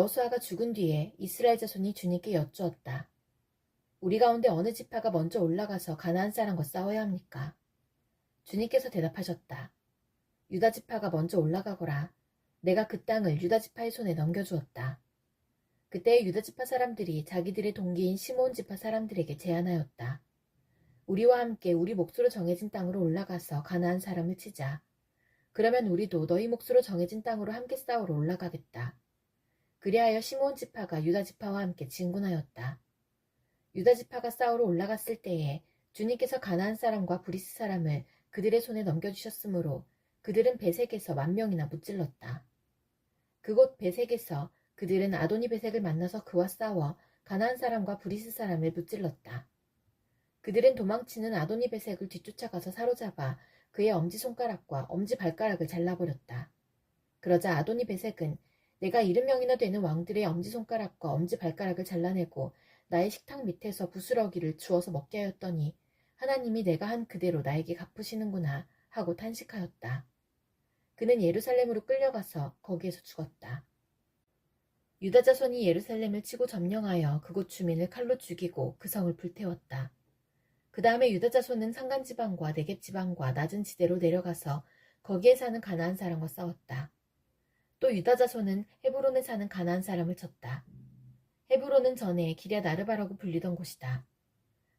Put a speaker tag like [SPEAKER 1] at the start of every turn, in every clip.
[SPEAKER 1] 여호수아가 죽은 뒤에 이스라엘 자손이 주님께 여쭈었다. 우리 가운데 어느 지파가 먼저 올라가서 가나안 사람과 싸워야 합니까? 주님께서 대답하셨다. 유다 지파가 먼저 올라가거라. 내가 그 땅을 유다 지파의 손에 넘겨주었다. 그때 유다 지파 사람들이 자기들의 동기인 시므온 지파 사람들에게 제안하였다. 우리와 함께 우리 몫으로 정해진 땅으로 올라가서 가나안 사람을 치자. 그러면 우리도 너희 몫으로 정해진 땅으로 함께 싸우러 올라가겠다. 그리하여 시므온 지파가 유다 지파와 함께 진군하였다. 유다 지파가 싸우러 올라갔을 때에 주님께서 가나안 사람과 브리스 사람을 그들의 손에 넘겨주셨으므로 그들은 베색에서 10,000명이나 무찔렀다. 그곳 베색에서 그들은 아도니 베색을 만나서 그와 싸워 가나안 사람과 브리스 사람을 무찔렀다. 그들은 도망치는 아도니 베색을 뒤쫓아가서 사로잡아 그의 엄지손가락과 엄지발가락을 잘라버렸다. 그러자 아도니 베색은 내가 70명이나 되는 왕들의 엄지손가락과 엄지발가락을 잘라내고 나의 식탁 밑에서 부스러기를 주워서 먹게 하였더니 하나님이 내가 한 그대로 나에게 갚으시는구나 하고 탄식하였다. 그는 예루살렘으로 끌려가서 거기에서 죽었다. 유다 자손이 예루살렘을 치고 점령하여 그곳 주민을 칼로 죽이고 그 성을 불태웠다. 그 다음에 유다 자손은 산간지방과 네겝지방과 낮은 지대로 내려가서 거기에 사는 가나안 사람과 싸웠다. 또 유다 자손은 헤브론에 사는 가나안 사람을 쳤다. 헤브론은 전에 기럇 아르바라고 불리던 곳이다.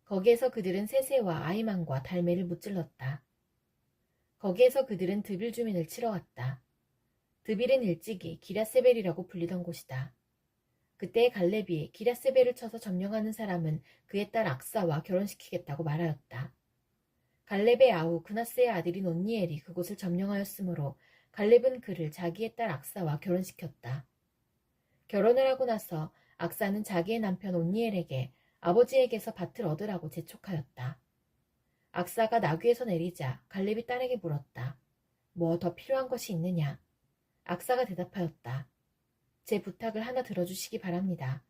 [SPEAKER 1] 거기에서 그들은 세세와 아이만과 달메를 무찔렀다. 거기에서 그들은 드빌 주민을 치러 왔다. 드빌은 일찍이 기럇세벨이라고 불리던 곳이다. 그때 갈렙이 기럇세벨을 쳐서 점령하는 사람은 그의 딸 악사와 결혼시키겠다고 말하였다. 갈렙의 아우 그나스의 아들인 온니엘이 그곳을 점령하였으므로 갈렙은 그를 자기의 딸 악사와 결혼시켰다. 결혼을 하고 나서 악사는 자기의 남편 온니엘에게 아버지에게서 밭을 얻으라고 재촉하였다. 악사가 나귀에서 내리자 갈렙이 딸에게 물었다. 뭐 더 필요한 것이 있느냐? 악사가 대답하였다. 제 부탁을 하나 들어주시기 바랍니다.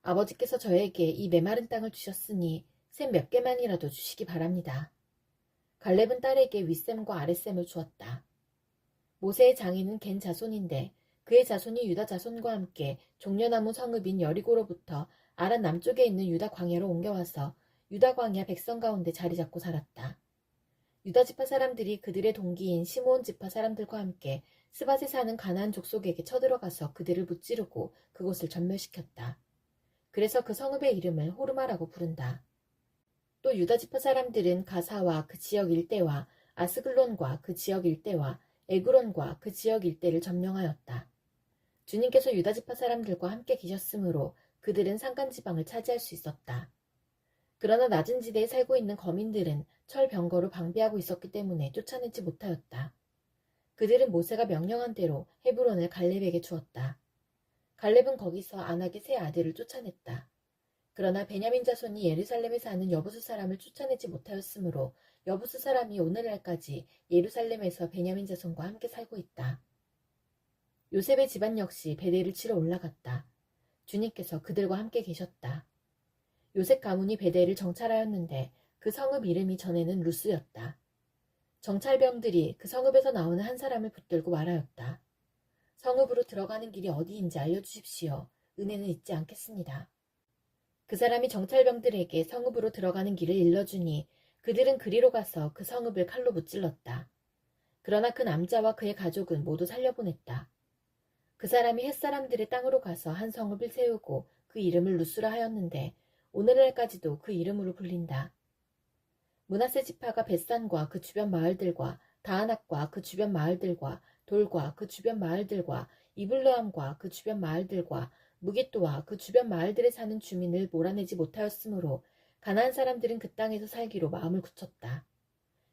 [SPEAKER 1] 아버지께서 저에게 이 메마른 땅을 주셨으니 샘 몇 개만이라도 주시기 바랍니다. 갈렙은 딸에게 윗샘과 아랫샘을 주었다. 모세의 장인은 겐 자손인데 그의 자손이 유다 자손과 함께 종려나무 성읍인 여리고로부터 아란 남쪽에 있는 유다 광야로 옮겨와서 유다 광야 백성 가운데 자리 잡고 살았다. 유다 지파 사람들이 그들의 동기인 시므온 지파 사람들과 함께 스밧에 사는 가나안 족속에게 쳐들어가서 그들을 무찌르고 그곳을 전멸시켰다. 그래서 그 성읍의 이름을 호르마라고 부른다. 또 유다 지파 사람들은 가사와 그 지역 일대와 아스글론과 그 지역 일대와 에그론과 그 지역 일대를 점령하였다. 주님께서 유다 지파 사람들과 함께 계셨으므로 그들은 산간지방을 차지할 수 있었다. 그러나 낮은 지대에 살고 있는 거민들은 철병거로 방비하고 있었기 때문에 쫓아내지 못하였다. 그들은 모세가 명령한 대로 헤브론을 갈렙에게 주었다. 갈렙은 거기서 안악의 세 아들을 쫓아냈다. 그러나 베냐민 자손이 예루살렘에 사는 여부스 사람을 쫓아내지 못하였으므로 여부스 사람이 오늘날까지 예루살렘에서 베냐민 자손과 함께 살고 있다. 요셉의 집안 역시 베델을 치러 올라갔다. 주님께서 그들과 함께 계셨다. 요셉 가문이 베델을 정찰하였는데 그 성읍 이름이 전에는 루스였다. 정찰병들이 그 성읍에서 나오는 한 사람을 붙들고 말하였다. 성읍으로 들어가는 길이 어디인지 알려주십시오. 은혜는 잊지 않겠습니다. 그 사람이 정찰병들에게 성읍으로 들어가는 길을 일러주니 그들은 그리로 가서 그 성읍을 칼로 무찔렀다. 그러나 그 남자와 그의 가족은 모두 살려보냈다. 그 사람이 햇사람들의 땅으로 가서 한 성읍을 세우고 그 이름을 루스라 하였는데 오늘날까지도 그 이름으로 불린다. 므낫세 지파가 벳산과 그 주변 마을들과 다아낙과 그 주변 마을들과 돌과 그 주변 마을들과 이블르함과 그 주변 마을들과 무깃도와 그 주변 마을들에 사는 주민을 몰아내지 못하였으므로 가나안 사람들은 그 땅에서 살기로 마음을 굳혔다.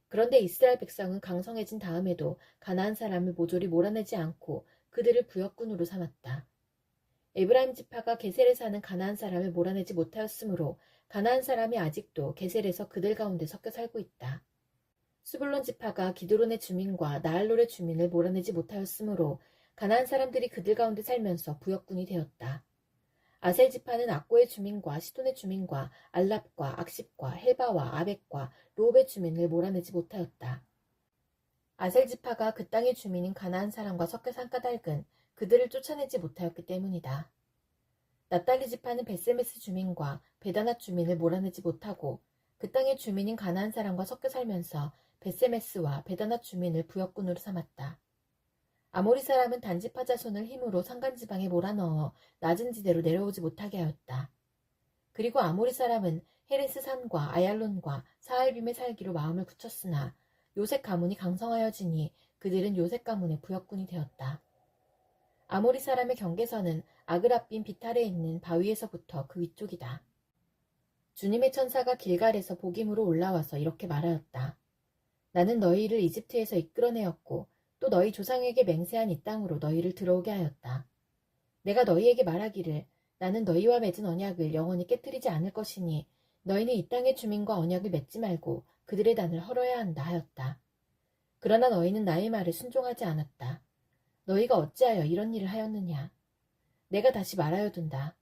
[SPEAKER 1] 그런데 이스라엘 백성은 강성해진 다음에도 가나안 사람을 모조리 몰아내지 않고 그들을 부역군으로 삼았다. 에브라임 지파가 게셀에 사는 가나안 사람을 몰아내지 못하였으므로 가나안 사람이 아직도 게셀에서 그들 가운데 섞여 살고 있다. 수불론 지파가 기드론의 주민과 나알롤의 주민을 몰아내지 못하였으므로 가나안 사람들이 그들 가운데 살면서 부역군이 되었다. 아셀 지파는 악고의 주민과 시돈의 주민과 알랍과 악십과 헬바와 아벡과 로업의 주민을 몰아내지 못하였다. 아셀 지파가 그 땅의 주민인 가나안 사람과 섞여 산 까닭은 그들을 쫓아내지 못하였기 때문이다. 납달리 지파는 벳세메스 주민과 베다낫 주민을 몰아내지 못하고 그 땅의 주민인 가나안 사람과 섞여 살면서 벳세메스와 베다낫 주민을 부역군으로 삼았다. 아모리 사람은 단지파 자손을 힘으로 산간지방에 몰아넣어 낮은 지대로 내려오지 못하게 하였다. 그리고 아모리 사람은 헤레스 산과 아얄론과 사알빔에 살기로 마음을 굳혔으나 요셉 가문이 강성하여지니 그들은 요셉 가문의 부역군이 되었다. 아모리 사람의 경계선은 아그라빔 비탈에 있는 바위에서부터 그 위쪽이다. 주님의 천사가 길갈에서 복임으로 올라와서 이렇게 말하였다. 나는 너희를 이집트에서 이끌어내었고 또 너희 조상에게 맹세한 이 땅으로 너희를 들어오게 하였다. 내가 너희에게 말하기를 나는 너희와 맺은 언약을 영원히 깨뜨리지 않을 것이니 너희는 이 땅의 주민과 언약을 맺지 말고 그들의 단을 헐어야 한다 하였다. 그러나 너희는 나의 말을 순종하지 않았다. 너희가 어찌하여 이런 일을 하였느냐. 내가 다시 말하여둔다.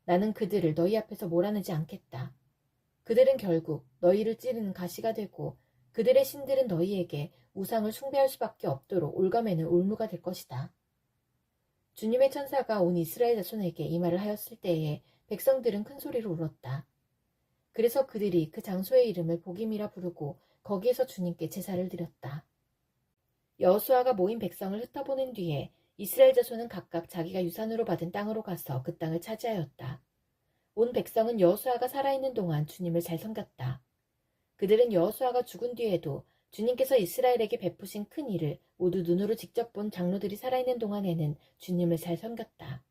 [SPEAKER 1] 나는 그들을 너희 앞에서 몰아내지 않겠다. 그들은 결국 너희를 찌르는 가시가 되고 그들의 신들은 너희에게 우상을 숭배할 수밖에 없도록 올가매는 올무가 될 것이다. 주님의 천사가 온 이스라엘 자손에게 이 말을 하였을 때에 백성들은 큰 소리로 울었다. 그래서 그들이 그 장소의 이름을 복임이라 부르고 거기에서 주님께 제사를 드렸다. 여호수아가 모인 백성을 흩어보낸 뒤에 이스라엘 자손은 각각 자기가 유산으로 받은 땅으로 가서 그 땅을 차지하였다. 온 백성은 여호수아가 살아있는 동안 주님을 잘 섬겼다. 그들은 여호수아가 죽은 뒤에도 주님께서 이스라엘에게 베푸신 큰 일을 모두 눈으로 직접 본 장로들이 살아있는 동안에는 주님을 잘 섬겼다.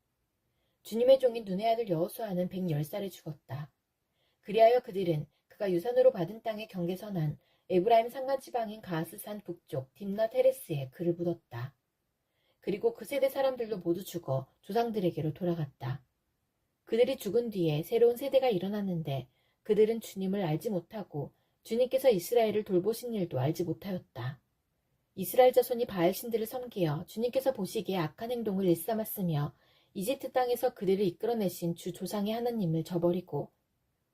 [SPEAKER 1] 주님의 종인 눈의 아들 여호수아는 110살에 죽었다. 그리하여 그들은 그가 유산으로 받은 땅의 경계선한 에브라임 산간지방인 가스산 북쪽 딥나 테레스에 그를 묻었다. 그리고 그 세대 사람들도 모두 죽어 조상들에게로 돌아갔다. 그들이 죽은 뒤에 새로운 세대가 일어났는데 그들은 주님을 알지 못하고 주님께서 이스라엘을 돌보신 일도 알지 못하였다. 이스라엘 자손이 바알 신들을 섬기어 주님께서 보시기에 악한 행동을 일삼았으며 이집트 땅에서 그들을 이끌어내신 주 조상의 하나님을 저버리고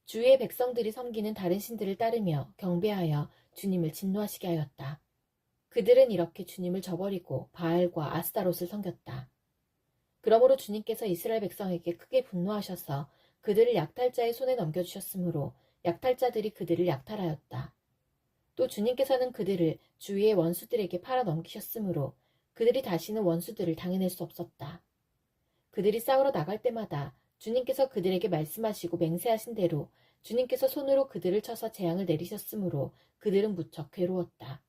[SPEAKER 1] 주의 백성들이 섬기는 다른 신들을 따르며 경배하여 주님을 진노하시게 하였다. 그들은 이렇게 주님을 저버리고 바알과 아스타롯을 섬겼다. 그러므로 주님께서 이스라엘 백성에게 크게 분노하셔서 그들을 약탈자의 손에 넘겨주셨으므로 약탈자들이 그들을 약탈하였다. 또 주님께서는 그들을 주위의 원수들에게 팔아 넘기셨으므로 그들이 다시는 원수들을 당해낼 수 없었다. 그들이 싸우러 나갈 때마다 주님께서 그들에게 말씀하시고 맹세하신 대로 주님께서 손으로 그들을 쳐서 재앙을 내리셨으므로 그들은 무척 괴로웠다.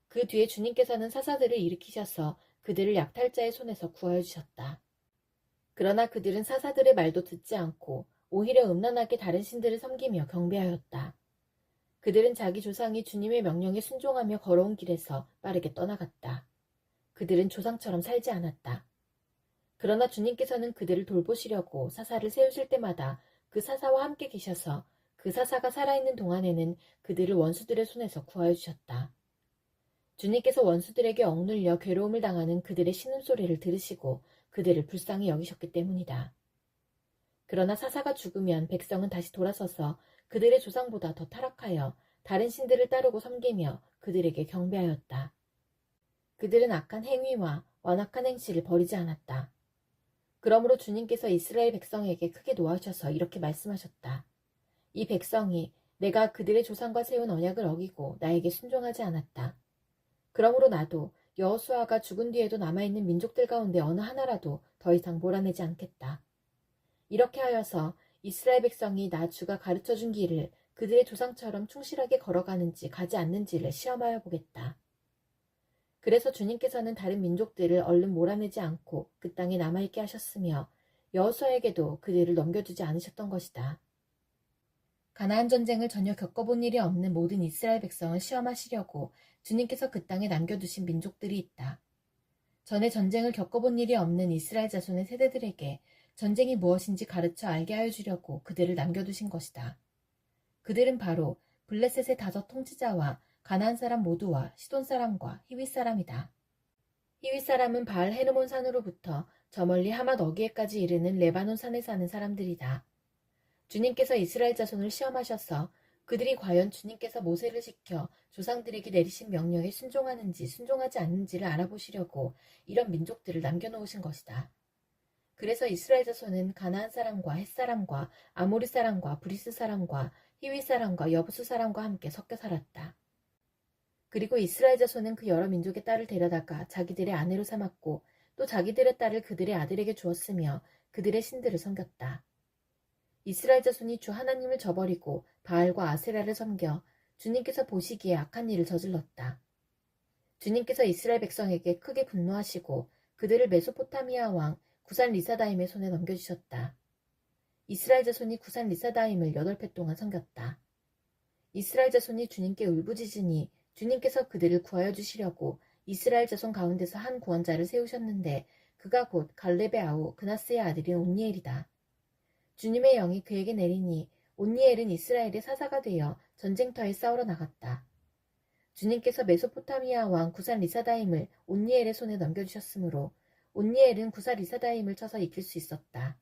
[SPEAKER 1] 그 뒤에 주님께서는 사사들을 일으키셔서 그들을 약탈자의 손에서 구하여 주셨다. 그러나 그들은 사사들의 말도 듣지 않고 오히려 음란하게 다른 신들을 섬기며 경배하였다. 그들은 자기 조상이 주님의 명령에 순종하며 걸어온 길에서 빠르게 떠나갔다. 그들은 조상처럼 살지 않았다. 그러나 주님께서는 그들을 돌보시려고 사사를 세우실 때마다 그 사사와 함께 계셔서 그 사사가 살아있는 동안에는 그들을 원수들의 손에서 구하여 주셨다. 주님께서 원수들에게 억눌려 괴로움을 당하는 그들의 신음소리를 들으시고 그들을 불쌍히 여기셨기 때문이다. 그러나 사사가 죽으면 백성은 다시 돌아서서 그들의 조상보다 더 타락하여 다른 신들을 따르고 섬기며 그들에게 경배하였다. 그들은 악한 행위와 완악한 행실을 버리지 않았다. 그러므로 주님께서 이스라엘 백성에게 크게 노하셔서 이렇게 말씀하셨다. 이 백성이 내가 그들의 조상과 세운 언약을 어기고 나에게 순종하지 않았다. 그러므로 나도 여호수아가 죽은 뒤에도 남아있는 민족들 가운데 어느 하나라도 더 이상 몰아내지 않겠다. 이렇게 하여서 이스라엘 백성이 나 주가 가르쳐준 길을 그들의 조상처럼 충실하게 걸어가는지 가지 않는지를 시험하여 보겠다. 그래서 주님께서는 다른 민족들을 얼른 몰아내지 않고 그 땅에 남아있게 하셨으며 여호수아에게도 그들을 넘겨주지 않으셨던 것이다. 가나안 전쟁을 전혀 겪어본 일이 없는 모든 이스라엘 백성을 시험하시려고 주님께서 그 땅에 남겨두신 민족들이 있다. 전에 전쟁을 겪어본 일이 없는 이스라엘 자손의 세대들에게 전쟁이 무엇인지 가르쳐 알게 하여 주려고 그들을 남겨두신 것이다. 그들은 바로 블레셋의 5 통치자와 가나안 사람 모두와 시돈 사람과 히윗 사람이다. 히윗 사람은 바알 헤르몬 산으로부터 저 멀리 하맛 어기에까지 이르는 레바논 산에 사는 사람들이다. 주님께서 이스라엘 자손을 시험하셔서 그들이 과연 주님께서 모세를 시켜 조상들에게 내리신 명령에 순종하는지 순종하지 않는지를 알아보시려고 이런 민족들을 남겨놓으신 것이다. 그래서 이스라엘 자손은 가나안 사람과 헷 사람과 아모리 사람과 브리스 사람과 히위 사람과 여부수 사람과 함께 섞여 살았다. 그리고 이스라엘 자손은 그 여러 민족의 딸을 데려다가 자기들의 아내로 삼았고 또 자기들의 딸을 그들의 아들에게 주었으며 그들의 신들을 섬겼다. 이스라엘 자손이 주 하나님을 저버리고 바알과 아세라를 섬겨 주님께서 보시기에 악한 일을 저질렀다. 주님께서 이스라엘 백성에게 크게 분노하시고 그들을 메소포타미아 왕 구산 리사다임의 손에 넘겨주셨다. 이스라엘 자손이 구산 리사다임을 8해 동안 섬겼다. 이스라엘 자손이 주님께 울부짖으니 주님께서 그들을 구하여 주시려고 이스라엘 자손 가운데서 한 구원자를 세우셨는데 그가 곧 갈렙의 아우 그나스의 아들인 온니엘이다. 주님의 영이 그에게 내리니 온니엘은 이스라엘의 사사가 되어 전쟁터에 싸우러 나갔다. 주님께서 메소포타미아 왕 구산 리사다임을 온니엘의 손에 넘겨주셨으므로 온니엘은 구산 리사다임을 쳐서 이길 수 있었다.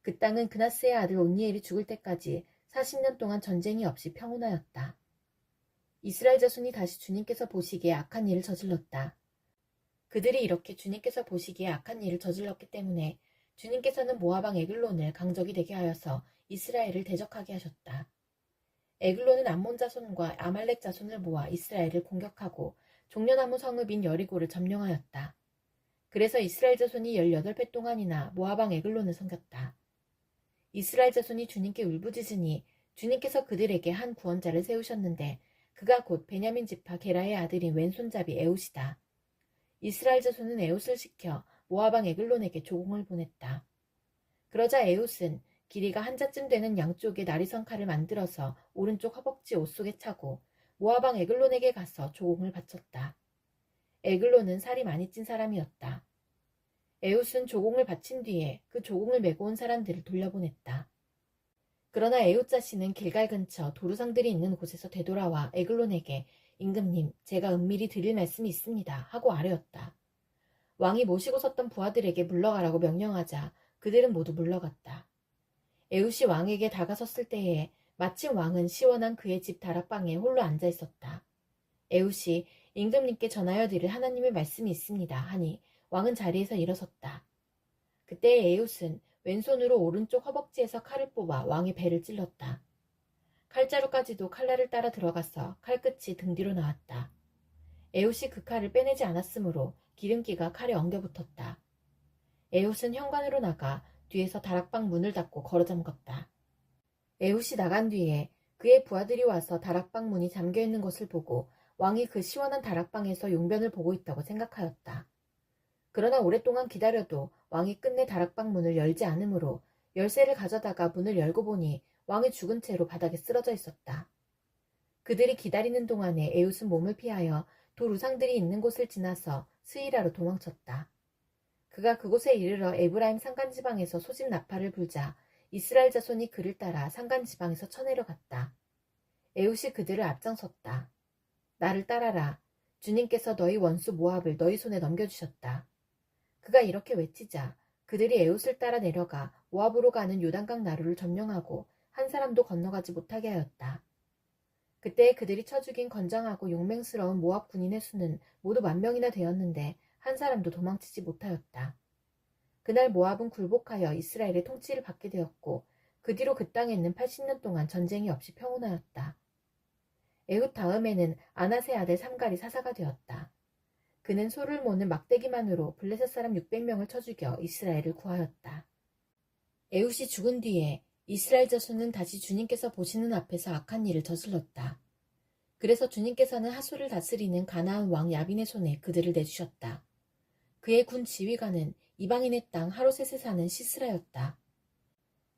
[SPEAKER 1] 그 땅은 그나스의 아들 온니엘이 죽을 때까지 40년 동안 전쟁이 없이 평온하였다. 이스라엘 자손이 다시 주님께서 보시기에 악한 일을 저질렀다. 그들이 이렇게 주님께서 보시기에 악한 일을 저질렀기 때문에 주님께서는 모압왕 에글론을 강적이 되게 하여서 이스라엘을 대적하게 하셨다. 에글론은 암몬 자손과 아말렉 자손을 모아 이스라엘을 공격하고 종려나무 성읍인 여리고를 점령하였다. 그래서 이스라엘 자손이 18해 동안이나 모압왕 에글론을 섬겼다. 이스라엘 자손이 주님께 울부짖으니 주님께서 그들에게 한 구원자를 세우셨는데 그가 곧 베냐민 지파 게라의 아들인 왼손잡이 에웃이다. 이스라엘 자손은 에웃을 시켜 모압왕 에글론에게 조공을 보냈다. 그러자 에웃은 길이가 한 자쯤 되는 양쪽에 나리선 칼을 만들어서 오른쪽 허벅지 옷 속에 차고 모압왕 에글론에게 가서 조공을 바쳤다. 에글론은 살이 많이 찐 사람이었다. 에웃은 조공을 바친 뒤에 그 조공을 메고 온 사람들을 돌려보냈다. 그러나 에웃 자신은 길갈 근처 도루상들이 있는 곳에서 되돌아와 에글론에게 임금님, 제가 은밀히 드릴 말씀이 있습니다 하고 아뢰었다. 왕이 모시고 섰던 부하들에게 물러가라고 명령하자 그들은 모두 물러갔다. 에웃이 왕에게 다가섰을 때에 마침 왕은 시원한 그의 집 다락방에 홀로 앉아 있었다. 에웃이 임금님께 전하여 드릴 하나님의 말씀이 있습니다 하니 왕은 자리에서 일어섰다. 그때 에웃은 왼손으로 오른쪽 허벅지에서 칼을 뽑아 왕의 배를 찔렀다. 칼자루까지도 칼날을 따라 들어가서 칼끝이 등 뒤로 나왔다. 에웃이 그 칼을 빼내지 않았으므로 기름기가 칼에 엉겨붙었다. 에웃은 현관으로 나가 뒤에서 다락방 문을 닫고 걸어 잠갔다. 에웃이 나간 뒤에 그의 부하들이 와서 다락방 문이 잠겨있는 것을 보고 왕이 그 시원한 다락방에서 용변을 보고 있다고 생각하였다. 그러나 오랫동안 기다려도 왕이 끝내 다락방 문을 열지 않으므로 열쇠를 가져다가 문을 열고 보니 왕이 죽은 채로 바닥에 쓰러져 있었다. 그들이 기다리는 동안에 에웃은 몸을 피하여 돌 우상들이 있는 곳을 지나서 스이라로 도망쳤다. 그가 그곳에 이르러 에브라임 산간지방에서 소집 나팔을 불자 이스라엘 자손이 그를 따라 산간지방에서 쳐내려갔다. 에웃이 그들을 앞장섰다. 나를 따라라. 주님께서 너희 원수 모압을 너희 손에 넘겨주셨다. 그가 이렇게 외치자 그들이 에웃을 따라 내려가 모압으로 가는 요단강 나루를 점령하고 한 사람도 건너가지 못하게 하였다. 그때 그들이 쳐 죽인 건장하고 용맹스러운 모압 군인의 수는 모두 10,000명이나 되었는데 한 사람도 도망치지 못하였다. 그날 모압은 굴복하여 이스라엘의 통치를 받게 되었고 그 뒤로 그 땅에는 80년 동안 전쟁이 없이 평온하였다. 에훗 다음에는 아나세 아들 삼갈이 사사가 되었다. 그는 소를 모는 막대기만으로 블레셋 사람 600명을 쳐 죽여 이스라엘을 구하였다. 에훗이 죽은 뒤에 이스라엘 자손은 다시 주님께서 보시는 앞에서 악한 일을 저질렀다. 그래서 주님께서는 하솔을 다스리는 가나안 왕 야빈의 손에 그들을 내주셨다. 그의 군 지휘관은 이방인의 땅 하로셋에 사는 시스라였다.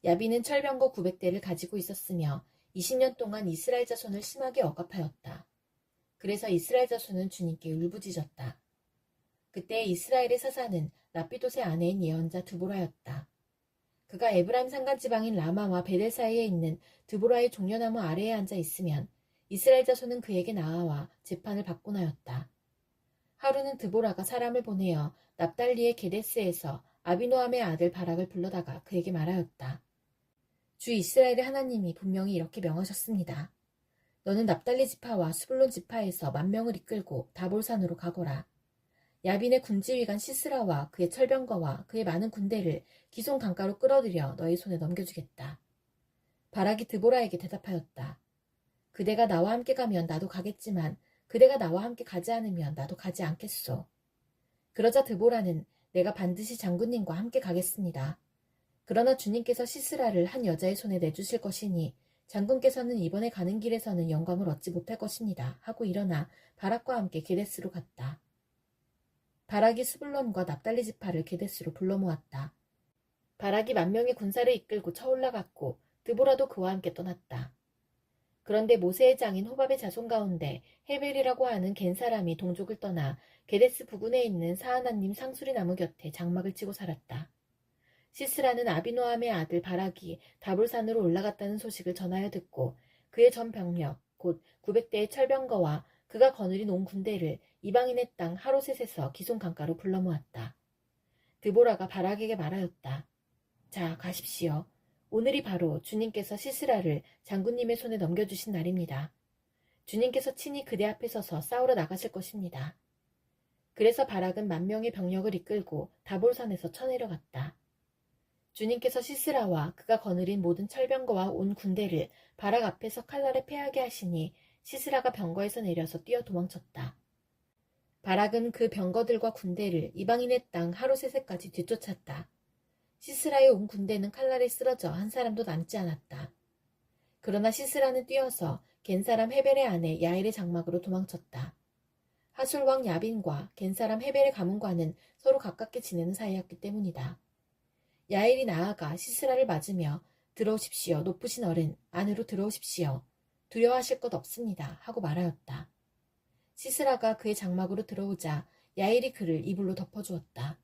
[SPEAKER 1] 야빈은 철병거 900대를 가지고 있었으며 20년 동안 이스라엘 자손을 심하게 억압하였다. 그래서 이스라엘 자손은 주님께 울부짖었다. 그때 이스라엘의 사사는 라피돗의 아내인 예언자 드보라였다. 그가 에브라임 산간지방인 라마와 베델 사이에 있는 드보라의 종려나무 아래에 앉아 있으면 이스라엘 자손은 그에게 나아와 재판을 받곤 하였다. 하루는 드보라가 사람을 보내어 납달리의 게데스에서 아비노함의 아들 바락을 불러다가 그에게 말하였다. 주 이스라엘의 하나님이 분명히 이렇게 명하셨습니다. 너는 납달리 지파와 스불론 지파에서 10,000명을 이끌고 다볼산으로 가거라. 야빈의 군지휘관 시스라와 그의 철병거와 그의 많은 군대를 기손 강가로 끌어들여 너희 손에 넘겨주겠다. 바락이 드보라에게 대답하였다. 그대가 나와 함께 가면 나도 가겠지만 그대가 나와 함께 가지 않으면 나도 가지 않겠소. 그러자 드보라는 내가 반드시 장군님과 함께 가겠습니다. 그러나 주님께서 시스라를 한 여자의 손에 내주실 것이니 장군께서는 이번에 가는 길에서는 영광을 얻지 못할 것입니다. 하고 일어나 바락과 함께 게데스로 갔다. 바락이 스불론과 납달리 지파를 게데스로 불러 모았다. 바락이 10,000명의 군사를 이끌고 쳐올라갔고 드보라도 그와 함께 떠났다. 그런데 모세의 장인 호밥의 자손 가운데 헤벨이라고 하는 겐 사람이 동족을 떠나 게데스 부근에 있는 사하나님 상수리 나무 곁에 장막을 치고 살았다. 시스라는 아비노함의 아들 바락이 다볼산으로 올라갔다는 소식을 전하여 듣고 그의 전 병력 곧 900대의 철병거와 그가 거느린 온 군대를 이방인의 땅 하로셋에서 기손 강가로 불러 모았다. 드보라가 바락에게 말하였다. 자, 가십시오. 오늘이 바로 주님께서 시스라를 장군님의 손에 넘겨주신 날입니다. 주님께서 친히 그대 앞에 서서 싸우러 나가실 것입니다. 그래서 바락은 10,000명의 병력을 이끌고 다볼산에서 쳐내려갔다. 주님께서 시스라와 그가 거느린 모든 철병거와 온 군대를 바락 앞에서 칼날에 패하게 하시니 시스라가 병거에서 내려서 뛰어 도망쳤다. 바락은 그 병거들과 군대를 이방인의 땅 하로세세까지 뒤쫓았다. 시스라의 온 군대는 칼날에 쓰러져 한 사람도 남지 않았다. 그러나 시스라는 뛰어서 겐사람 헤벨의 아내 야엘의 장막으로 도망쳤다. 하술왕 야빈과 겐사람 헤벨의 가문과는 서로 가깝게 지내는 사이였기 때문이다. 야엘이 나아가 시스라를 맞으며 들어오십시오. 높으신 어른, 안으로 들어오십시오. 두려워하실 것 없습니다. 하고 말하였다. 시스라가 그의 장막으로 들어오자 야엘이 그를 이불로 덮어주었다.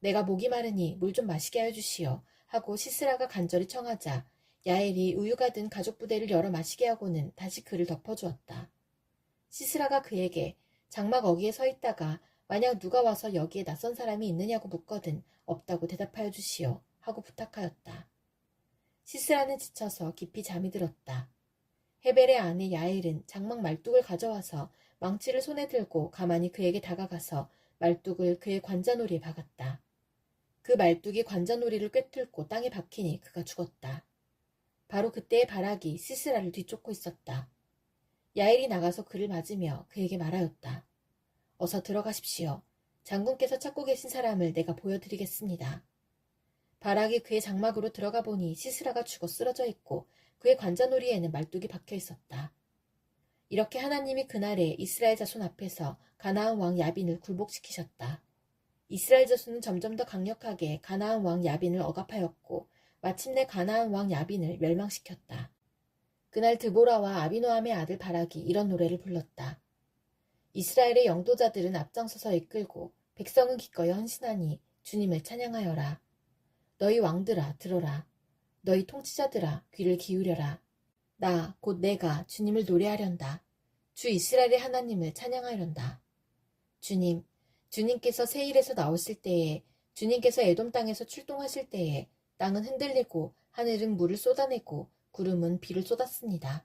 [SPEAKER 1] 내가 목이 마르니 물 좀 마시게 하여 주시오. 하고 시스라가 간절히 청하자 야엘이 우유가 든 가죽 부대를 열어 마시게 하고는 다시 그를 덮어주었다. 시스라가 그에게 장막 어귀에 서 있다가 만약 누가 와서 여기에 낯선 사람이 있느냐고 묻거든 없다고 대답하여 주시오. 하고 부탁하였다. 시스라는 지쳐서 깊이 잠이 들었다. 헤벨의 아내 야엘은 장막 말뚝을 가져와서 망치를 손에 들고 가만히 그에게 다가가서 말뚝을 그의 관자놀이에 박았다. 그 말뚝이 관자놀이를 꿰뚫고 땅에 박히니 그가 죽었다. 바로 그때의 바락이 시스라를 뒤쫓고 있었다. 야엘이 나가서 그를 맞으며 그에게 말하였다. 어서 들어가십시오. 장군께서 찾고 계신 사람을 내가 보여드리겠습니다. 바락이 그의 장막으로 들어가 보니 시스라가 죽어 쓰러져 있고 그의 관자놀이에는 말뚝이 박혀 있었다. 이렇게 하나님이 그날에 이스라엘 자손 앞에서 가나안 왕 야빈을 굴복시키셨다. 이스라엘 자손은 점점 더 강력하게 가나안 왕 야빈을 억압하였고 마침내 가나안 왕 야빈을 멸망시켰다. 그날 드보라와 아비노함의 아들 바락이 이런 노래를 불렀다. 이스라엘의 영도자들은 앞장서서 이끌고 백성은 기꺼이 헌신하니 주님을 찬양하여라. 너희 왕들아 들어라. 너희 통치자들아 귀를 기울여라. 나 곧 내가 주님을 노래하련다. 주 이스라엘의 하나님을 찬양하련다. 주님께서 세일에서 나오실 때에 주님께서 에돔 땅에서 출동하실 때에 땅은 흔들리고 하늘은 물을 쏟아내고 구름은 비를 쏟았습니다.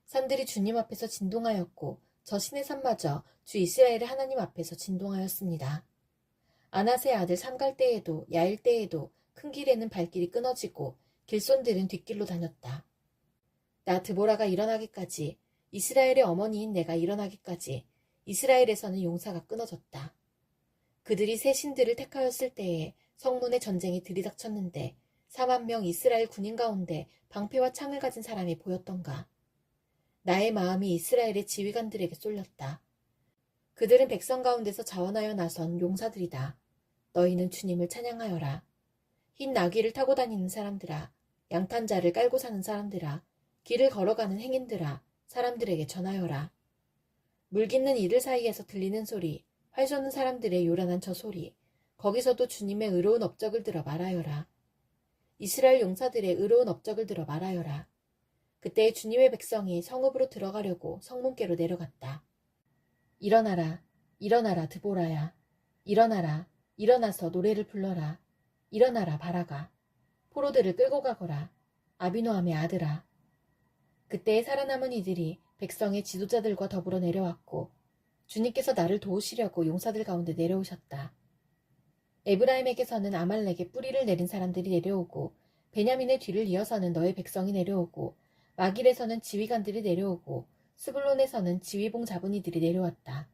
[SPEAKER 1] 산들이 주님 앞에서 진동하였고 저 신의 산마저 주 이스라엘의 하나님 앞에서 진동하였습니다. 아낫의 아들 삼갈 때에도 야일 때에도 큰 길에는 발길이 끊어지고 길손들은 뒷길로 다녔다. 나 드보라가 일어나기까지 이스라엘의 어머니인 내가 일어나기까지 이스라엘에서는 용사가 끊어졌다. 그들이 새 신들을 택하였을 때에 성문에 전쟁이 들이닥쳤는데 40,000명 이스라엘 군인 가운데 방패와 창을 가진 사람이 보였던가. 나의 마음이 이스라엘의 지휘관들에게 쏠렸다. 그들은 백성 가운데서 자원하여 나선 용사들이다. 너희는 주님을 찬양하여라. 흰 나귀를 타고 다니는 사람들아, 양탄자를 깔고 사는 사람들아, 길을 걸어가는 행인들아, 사람들에게 전하여라. 물 깃는 이들 사이에서 들리는 소리, 활 쏘는 사람들의 요란한 저 소리, 거기서도 주님의 의로운 업적을 들어 말하여라. 이스라엘 용사들의 의로운 업적을 들어 말하여라. 그때 주님의 백성이 성읍으로 들어가려고 성문께로 내려갔다. 일어나라, 일어나라 드보라야. 일어나라, 일어나서 노래를 불러라. 일어나라 바라가. 포로들을 끌고 가거라. 아비노함의 아들아. 그때에 살아남은 이들이 백성의 지도자들과 더불어 내려왔고 주님께서 나를 도우시려고 용사들 가운데 내려오셨다. 에브라임에게서는 아말렉의 뿌리를 내린 사람들이 내려오고 베냐민의 뒤를 이어서는 너의 백성이 내려오고 마길에서는 지휘관들이 내려오고 스불론에서는 지휘봉 잡은 이들이 내려왔다.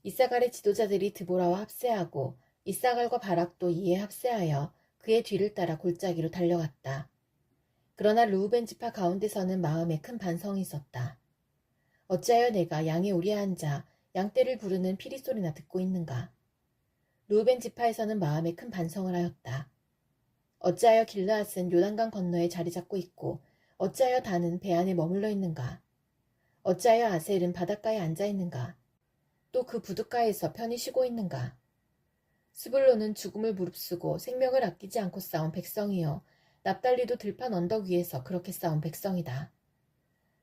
[SPEAKER 1] 이사갈의 지도자들이 드보라와 합세하고 이사갈과 바락도 이에 합세하여 그의 뒤를 따라 골짜기로 달려갔다. 그러나 르우벤 지파 가운데서는 마음에 큰 반성이 있었다. 어찌하여 내가 양의 오리에 앉아 양떼를 부르는 피리 소리나 듣고 있는가? 르우벤 지파에서는 마음에 큰 반성을 하였다. 어찌하여 길르앗은 요단강 건너에 자리 잡고 있고 어찌하여 단은 배 안에 머물러 있는가? 어찌하여 아셀은 바닷가에 앉아 있는가? 또 그 부둣가에서 편히 쉬고 있는가? 스불론은 죽음을 무릅쓰고 생명을 아끼지 않고 싸운 백성이요 납달리도 들판 언덕 위에서 그렇게 싸운 백성이다.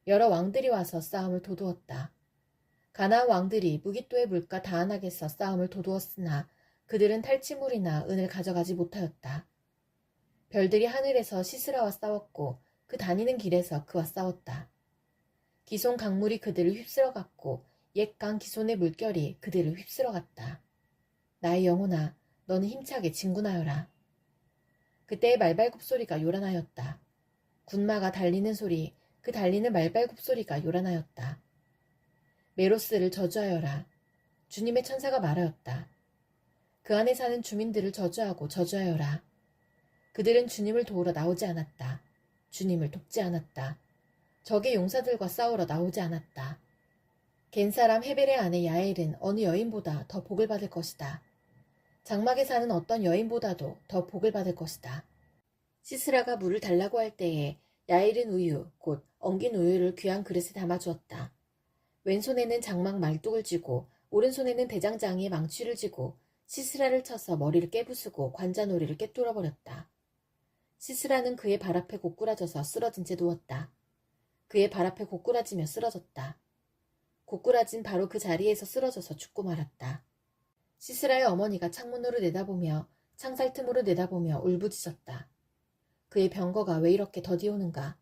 [SPEAKER 1] 여러 왕들이 와서 싸움을 도두었다. 가나안 왕들이 무깃도의 물가 다안악에서 싸움을 도두었으나 그들은 탈취물이나 은을 가져가지 못하였다. 별들이 하늘에서 시스라와 싸웠고 그 다니는 길에서 그와 싸웠다. 기손 강물이 그들을 휩쓸어갔고 옛강 기손의 물결이 그들을 휩쓸어갔다. 나의 영혼아, 너는 힘차게 진군하여라. 그때의 말발굽 소리가 요란하였다. 군마가 달리는 소리, 그 달리는 말발굽 소리가 요란하였다. 메로스를 저주하여라. 주님의 천사가 말하였다. 그 안에 사는 주민들을 저주하고 저주하여라. 그들은 주님을 도우러 나오지 않았다. 주님을 돕지 않았다. 적의 용사들과 싸우러 나오지 않았다. 겐 사람 헤벨의 아내 야엘은 어느 여인보다 더 복을 받을 것이다. 장막에 사는 어떤 여인보다도 더 복을 받을 것이다. 시스라가 물을 달라고 할 때에 야엘은 우유, 곧 엉긴 우유를 귀한 그릇에 담아주었다. 왼손에는 장막 말뚝을 쥐고 오른손에는 대장장이의 망치를 쥐고 시스라를 쳐서 머리를 깨부수고 관자놀이를 꿰뚫어버렸다. 시스라는 그의 발 앞에 고꾸라져서 쓰러진 채 누웠다. 그의 발 앞에 고꾸라지며 쓰러졌다. 고꾸라진 바로 그 자리에서 쓰러져서 죽고 말았다. 시스라의 어머니가 창문으로 내다보며 창살 틈으로 내다보며 울부짖었다. 그의 병거가 왜 이렇게 더디 오는가?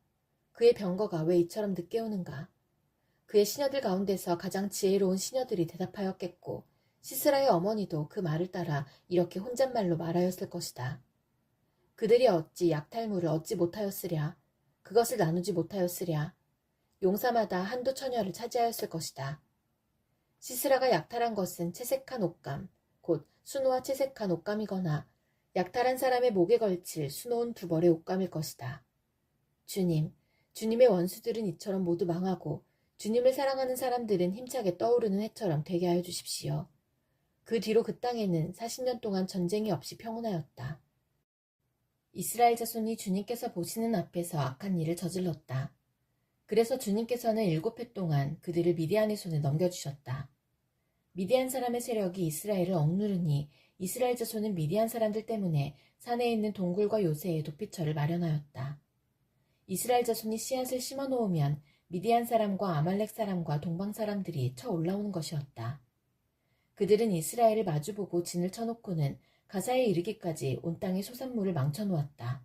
[SPEAKER 1] 그의 병거가 왜 이처럼 늦게 오는가? 그의 시녀들 가운데서 가장 지혜로운 시녀들이 대답하였겠고 시스라의 어머니도 그 말을 따라 이렇게 혼잣말로 말하였을 것이다. 그들이 어찌 약탈물을 얻지 못하였으랴? 그것을 나누지 못하였으랴? 용사마다 한두 처녀를 차지하였을 것이다. 시스라가 약탈한 것은 채색한 옷감, 곧 수놓아 채색한 옷감이거나 약탈한 사람의 목에 걸칠 수놓은 두 벌의 옷감일 것이다. 주님, 주님의 원수들은 이처럼 모두 망하고 주님을 사랑하는 사람들은 힘차게 떠오르는 해처럼 되게 하여 주십시오. 그 뒤로 그 땅에는 40년 동안 전쟁이 없이 평온하였다. 이스라엘 자손이 주님께서 보시는 앞에서 악한 일을 저질렀다. 그래서 주님께서는 7해 동안 그들을 미디안의 손에 넘겨주셨다. 미디안 사람의 세력이 이스라엘을 억누르니 이스라엘 자손은 미디안 사람들 때문에 산에 있는 동굴과 요새에 도피처를 마련하였다. 이스라엘 자손이 씨앗을 심어놓으면 미디안 사람과 아말렉 사람과 동방 사람들이 쳐 올라오는 것이었다. 그들은 이스라엘을 마주보고 진을 쳐놓고는 가사에 이르기까지 온 땅의 소산물을 망쳐놓았다.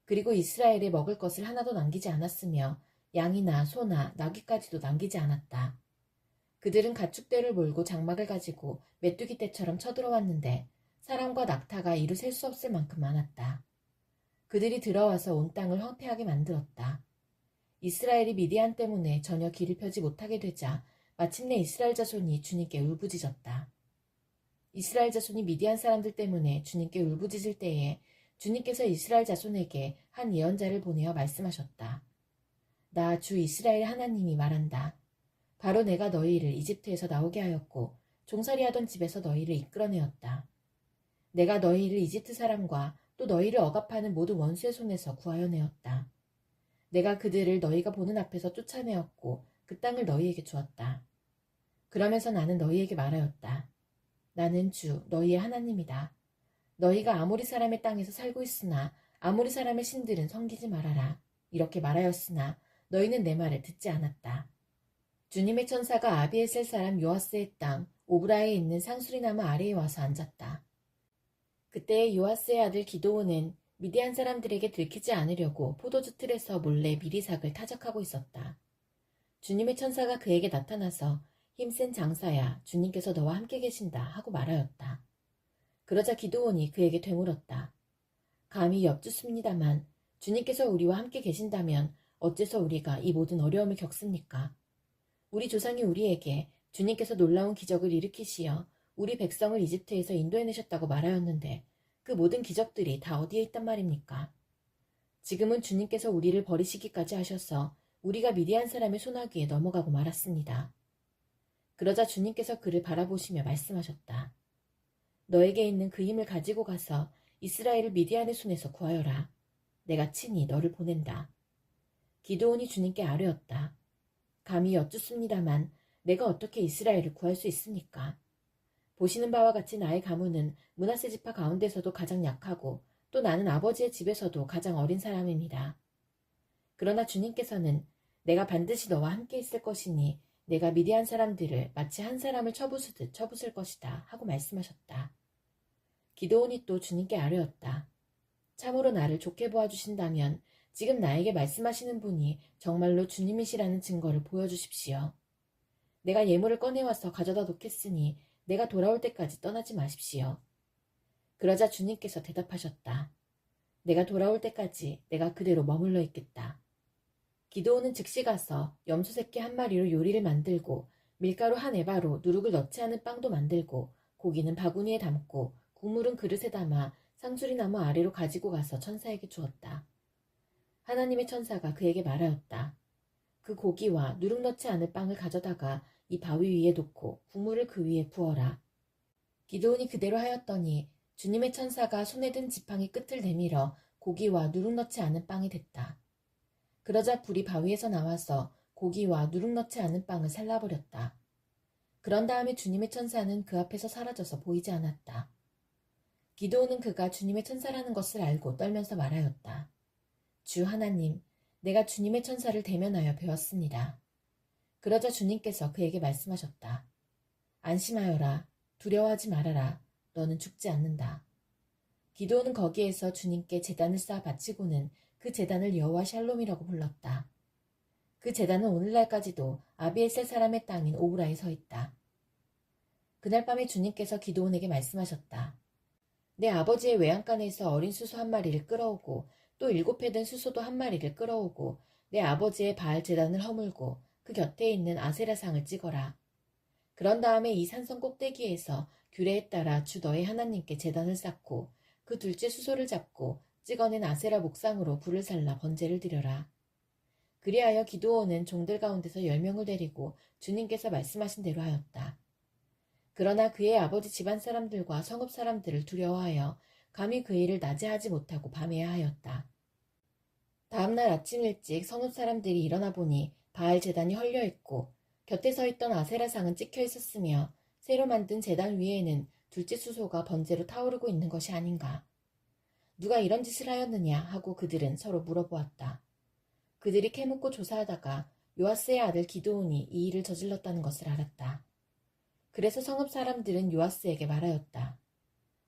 [SPEAKER 1] 그리고 이스라엘에 먹을 것을 하나도 남기지 않았으며 양이나 소나 나귀까지도 남기지 않았다. 그들은 가축대를 몰고 장막을 가지고 메뚜기 떼처럼 쳐들어왔는데 사람과 낙타가 이루 셀 수 없을 만큼 많았다. 그들이 들어와서 온 땅을 황폐하게 만들었다. 이스라엘이 미디안 때문에 전혀 길을 펴지 못하게 되자 마침내 이스라엘 자손이 주님께 울부짖었다. 이스라엘 자손이 미디안 사람들 때문에 주님께 울부짖을 때에 주님께서 이스라엘 자손에게 한 예언자를 보내어 말씀하셨다. 나 주 이스라엘 하나님이 말한다. 바로 내가 너희를 이집트에서 나오게 하였고 종살이하던 집에서 너희를 이끌어내었다. 내가 너희를 이집트 사람과 또 너희를 억압하는 모든 원수의 손에서 구하여 내었다. 내가 그들을 너희가 보는 앞에서 쫓아내었고 그 땅을 너희에게 주었다. 그러면서 나는 너희에게 말하였다. 나는 주 너희의 하나님이다. 너희가 아모리 사람의 땅에서 살고 있으나 아모리 사람의 신들은 섬기지 말아라. 이렇게 말하였으나 너희는 내 말을 듣지 않았다. 주님의 천사가 아비에셀 사람 요아스의 땅 오브라에 있는 상수리나무 아래에 와서 앉았다. 그때 요아스의 아들 기드온은 미디안 사람들에게 들키지 않으려고 포도주 틀에서 몰래 미리삭을 타작하고 있었다. 주님의 천사가 그에게 나타나서 힘센 장사야, 주님께서 너와 함께 계신다 하고 말하였다. 그러자 기드온이 그에게 되물었다. 감히 엽죽습니다만 주님께서 우리와 함께 계신다면 어째서 우리가 이 모든 어려움을 겪습니까? 우리 조상이 우리에게 주님께서 놀라운 기적을 일으키시어 우리 백성을 이집트에서 인도해내셨다고 말하였는데 그 모든 기적들이 다 어디에 있단 말입니까? 지금은 주님께서 우리를 버리시기까지 하셔서 우리가 미디안 사람의 손아귀에 넘어가고 말았습니다. 그러자 주님께서 그를 바라보시며 말씀하셨다. 너에게 있는 그 힘을 가지고 가서 이스라엘을 미디안의 손에서 구하여라. 내가 친히 너를 보낸다. 기드온이 주님께 아뢰었다. 감히 여쭙습니다만 내가 어떻게 이스라엘을 구할 수 있습니까? 보시는 바와 같이 나의 가문은 므낫세 지파 가운데서도 가장 약하고 또 나는 아버지의 집에서도 가장 어린 사람입니다. 그러나 주님께서는 내가 반드시 너와 함께 있을 것이니 내가 미디안 사람들을 마치 한 사람을 쳐부수듯 쳐부술 것이다 하고 말씀하셨다. 기드온이 또 주님께 아뢰었다. 참으로 나를 좋게 보아주신다면 지금 나에게 말씀하시는 분이 정말로 주님이시라는 증거를 보여주십시오. 내가 예물을 꺼내와서 가져다 놓겠으니 내가 돌아올 때까지 떠나지 마십시오. 그러자 주님께서 대답하셨다. 내가 돌아올 때까지 내가 그대로 머물러 있겠다. 기드온은 즉시 가서 염소 새끼 한 마리로 요리를 만들고 밀가루 한 에바로 누룩을 넣지 않은 빵도 만들고 고기는 바구니에 담고 국물은 그릇에 담아 상수리나무 아래로 가지고 가서 천사에게 주었다. 하나님의 천사가 그에게 말하였다. 그 고기와 누룩 넣지 않을 빵을 가져다가 이 바위 위에 놓고 국물을 그 위에 부어라. 기드온이 그대로 하였더니 주님의 천사가 손에 든 지팡이 끝을 내밀어 고기와 누룩 넣지 않은 빵이 됐다. 그러자 불이 바위에서 나와서 고기와 누룩 넣지 않은 빵을 살라버렸다. 그런 다음에 주님의 천사는 그 앞에서 사라져서 보이지 않았다. 기드온은 그가 주님의 천사라는 것을 알고 떨면서 말하였다. 주 하나님, 내가 주님의 천사를 대면하여 배웠습니다. 그러자 주님께서 그에게 말씀하셨다. 안심하여라. 두려워하지 말아라. 너는 죽지 않는다. 기드온은 거기에서 주님께 제단을 쌓아 바치고는 그 제단을 여호와 샬롬이라고 불렀다. 그 제단은 오늘날까지도 아비에셀 사람의 땅인 오브라에 서 있다. 그날 밤에 주님께서 기드온에게 말씀하셨다. 내 아버지의 외양간에서 어린 수소 한 마리를 끌어오고 또 7회 된 수소도 한 마리를 끌어오고 내 아버지의 바알 제단을 허물고 그 곁에 있는 아세라상을 찍어라. 그런 다음에 이 산성 꼭대기에서 규례에 따라 주 너의 하나님께 제단을 쌓고 그 둘째 수소를 잡고 찍어낸 아세라 목상으로 불을 살라 번제를 드려라. 그리하여 기드온은 종들 가운데서 10명을 데리고 주님께서 말씀하신 대로 하였다. 그러나 그의 아버지 집안 사람들과 성읍 사람들을 두려워하여 감히 그 일을 낮에 하지 못하고 밤에야 하였다. 다음날 아침 일찍 성읍 사람들이 일어나 보니 바알 제단이 헐려 있고 곁에 서 있던 아세라상은 찍혀 있었으며 새로 만든 제단 위에는 둘째 수소가 번제로 타오르고 있는 것이 아닌가. 누가 이런 짓을 하였느냐 하고 그들은 서로 물어보았다. 그들이 캐묻고 조사하다가 요아스의 아들 기드온이 이 일을 저질렀다는 것을 알았다. 그래서 성읍 사람들은 요아스에게 말하였다.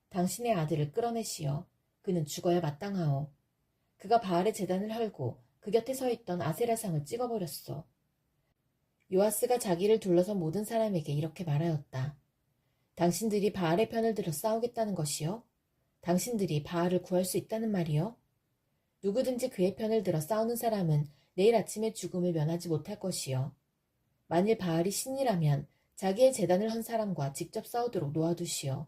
[SPEAKER 1] 당신의 아들을 끌어내시오. 그는 죽어야 마땅하오. 그가 바알의 제단을 헐고 그 곁에 서 있던 아세라상을 찍어버렸소. 요아스가 자기를 둘러선 모든 사람에게 이렇게 말하였다. 당신들이 바알의 편을 들어 싸우겠다는 것이요? 당신들이 바알을 구할 수 있다는 말이요? 누구든지 그의 편을 들어 싸우는 사람은 내일 아침에 죽음을 면하지 못할 것이요. 만일 바알이 신이라면 자기의 제단을 헌 사람과 직접 싸우도록 놓아두시오.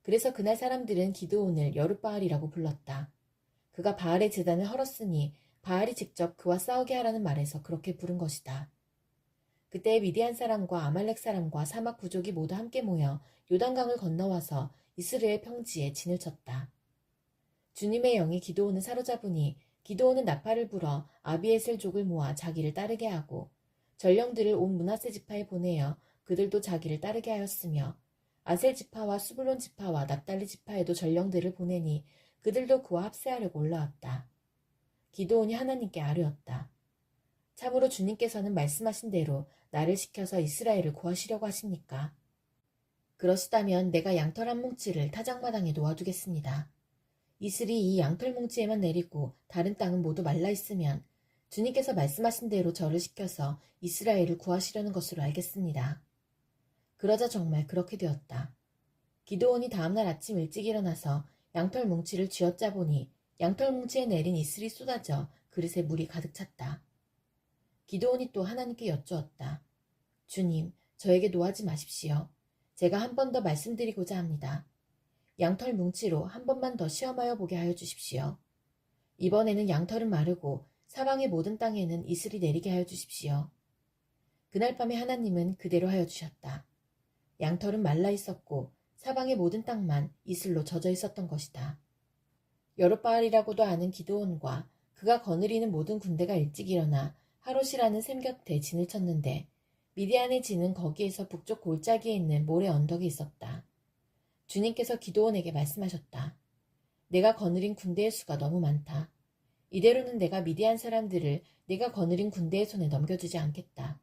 [SPEAKER 1] 그래서 그날 사람들은 기드온을 여룻바알이라고 불렀다. 그가 바알의 제단을 헐었으니 바알이 직접 그와 싸우게 하라는 말에서 그렇게 부른 것이다. 그때 미디안 사람과 아말렉 사람과 사막 부족이 모두 함께 모여 요단강을 건너와서 이스라엘 평지에 진을 쳤다. 주님의 영이 기드온을 사로잡으니 기드온은 나팔을 불어 아비에셀족을 모아 자기를 따르게 하고 전령들을 온 므낫세 지파에 보내어 그들도 자기를 따르게 하였으며 아셀 지파와 수블론 지파와 납달리 지파에도 전령들을 보내니 그들도 그와 합세하려고 올라왔다. 기드온이 하나님께 아뢰었다. 참으로 주님께서는 말씀하신 대로 나를 시켜서 이스라엘을 구하시려고 하십니까? 그러시다면 내가 양털 한 뭉치를 타작마당에 놓아두겠습니다. 이슬이 이 양털 뭉치에만 내리고 다른 땅은 모두 말라 있으면 주님께서 말씀하신 대로 저를 시켜서 이스라엘을 구하시려는 것으로 알겠습니다. 그러자 정말 그렇게 되었다. 기드온이 다음날 아침 일찍 일어나서 양털 뭉치를 쥐어짜 보니 양털 뭉치에 내린 이슬이 쏟아져 그릇에 물이 가득 찼다. 기드온이 또 하나님께 여쭈었다. 주님, 저에게 노하지 마십시오. 제가 한 번 더 말씀드리고자 합니다. 양털 뭉치로 한 번만 더 시험하여 보게 하여 주십시오. 이번에는 양털은 마르고 사방의 모든 땅에는 이슬이 내리게 하여 주십시오. 그날 밤에 하나님은 그대로 하여 주셨다. 양털은 말라 있었고 사방의 모든 땅만 이슬로 젖어 있었던 것이다. 여룻바알이라고도 아는 기드온과 그가 거느리는 모든 군대가 일찍 일어나 하롯이라는 샘 곁에 진을 쳤는데 미디안의 진은 거기에서 북쪽 골짜기에 있는 모래 언덕에 있었다. 주님께서 기드온에게 말씀하셨다. 내가 거느린 군대의 수가 너무 많다. 이대로는 내가 미디안 사람들을 내가 거느린 군대의 손에 넘겨주지 않겠다.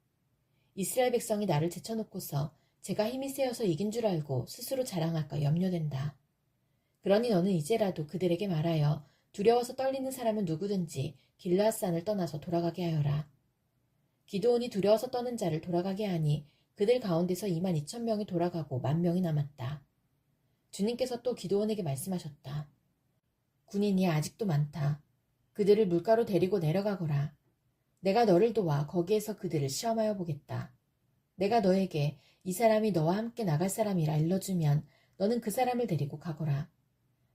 [SPEAKER 1] 이스라엘 백성이 나를 제쳐놓고서 제가 힘이 세어서 이긴 줄 알고 스스로 자랑할까 염려된다. 그러니 너는 이제라도 그들에게 말하여 두려워서 떨리는 사람은 누구든지 길르앗산을 떠나서 돌아가게 하여라. 기드온이 두려워서 떠는 자를 돌아가게 하니 그들 가운데서 22,000명이 돌아가고 10,000명이 남았다. 주님께서 또 기드온에게 말씀하셨다. 군인이 아직도 많다. 그들을 물가로 데리고 내려가거라. 내가 너를 도와 거기에서 그들을 시험하여 보겠다. 내가 너에게 이 사람이 너와 함께 나갈 사람이라 일러주면 너는 그 사람을 데리고 가거라.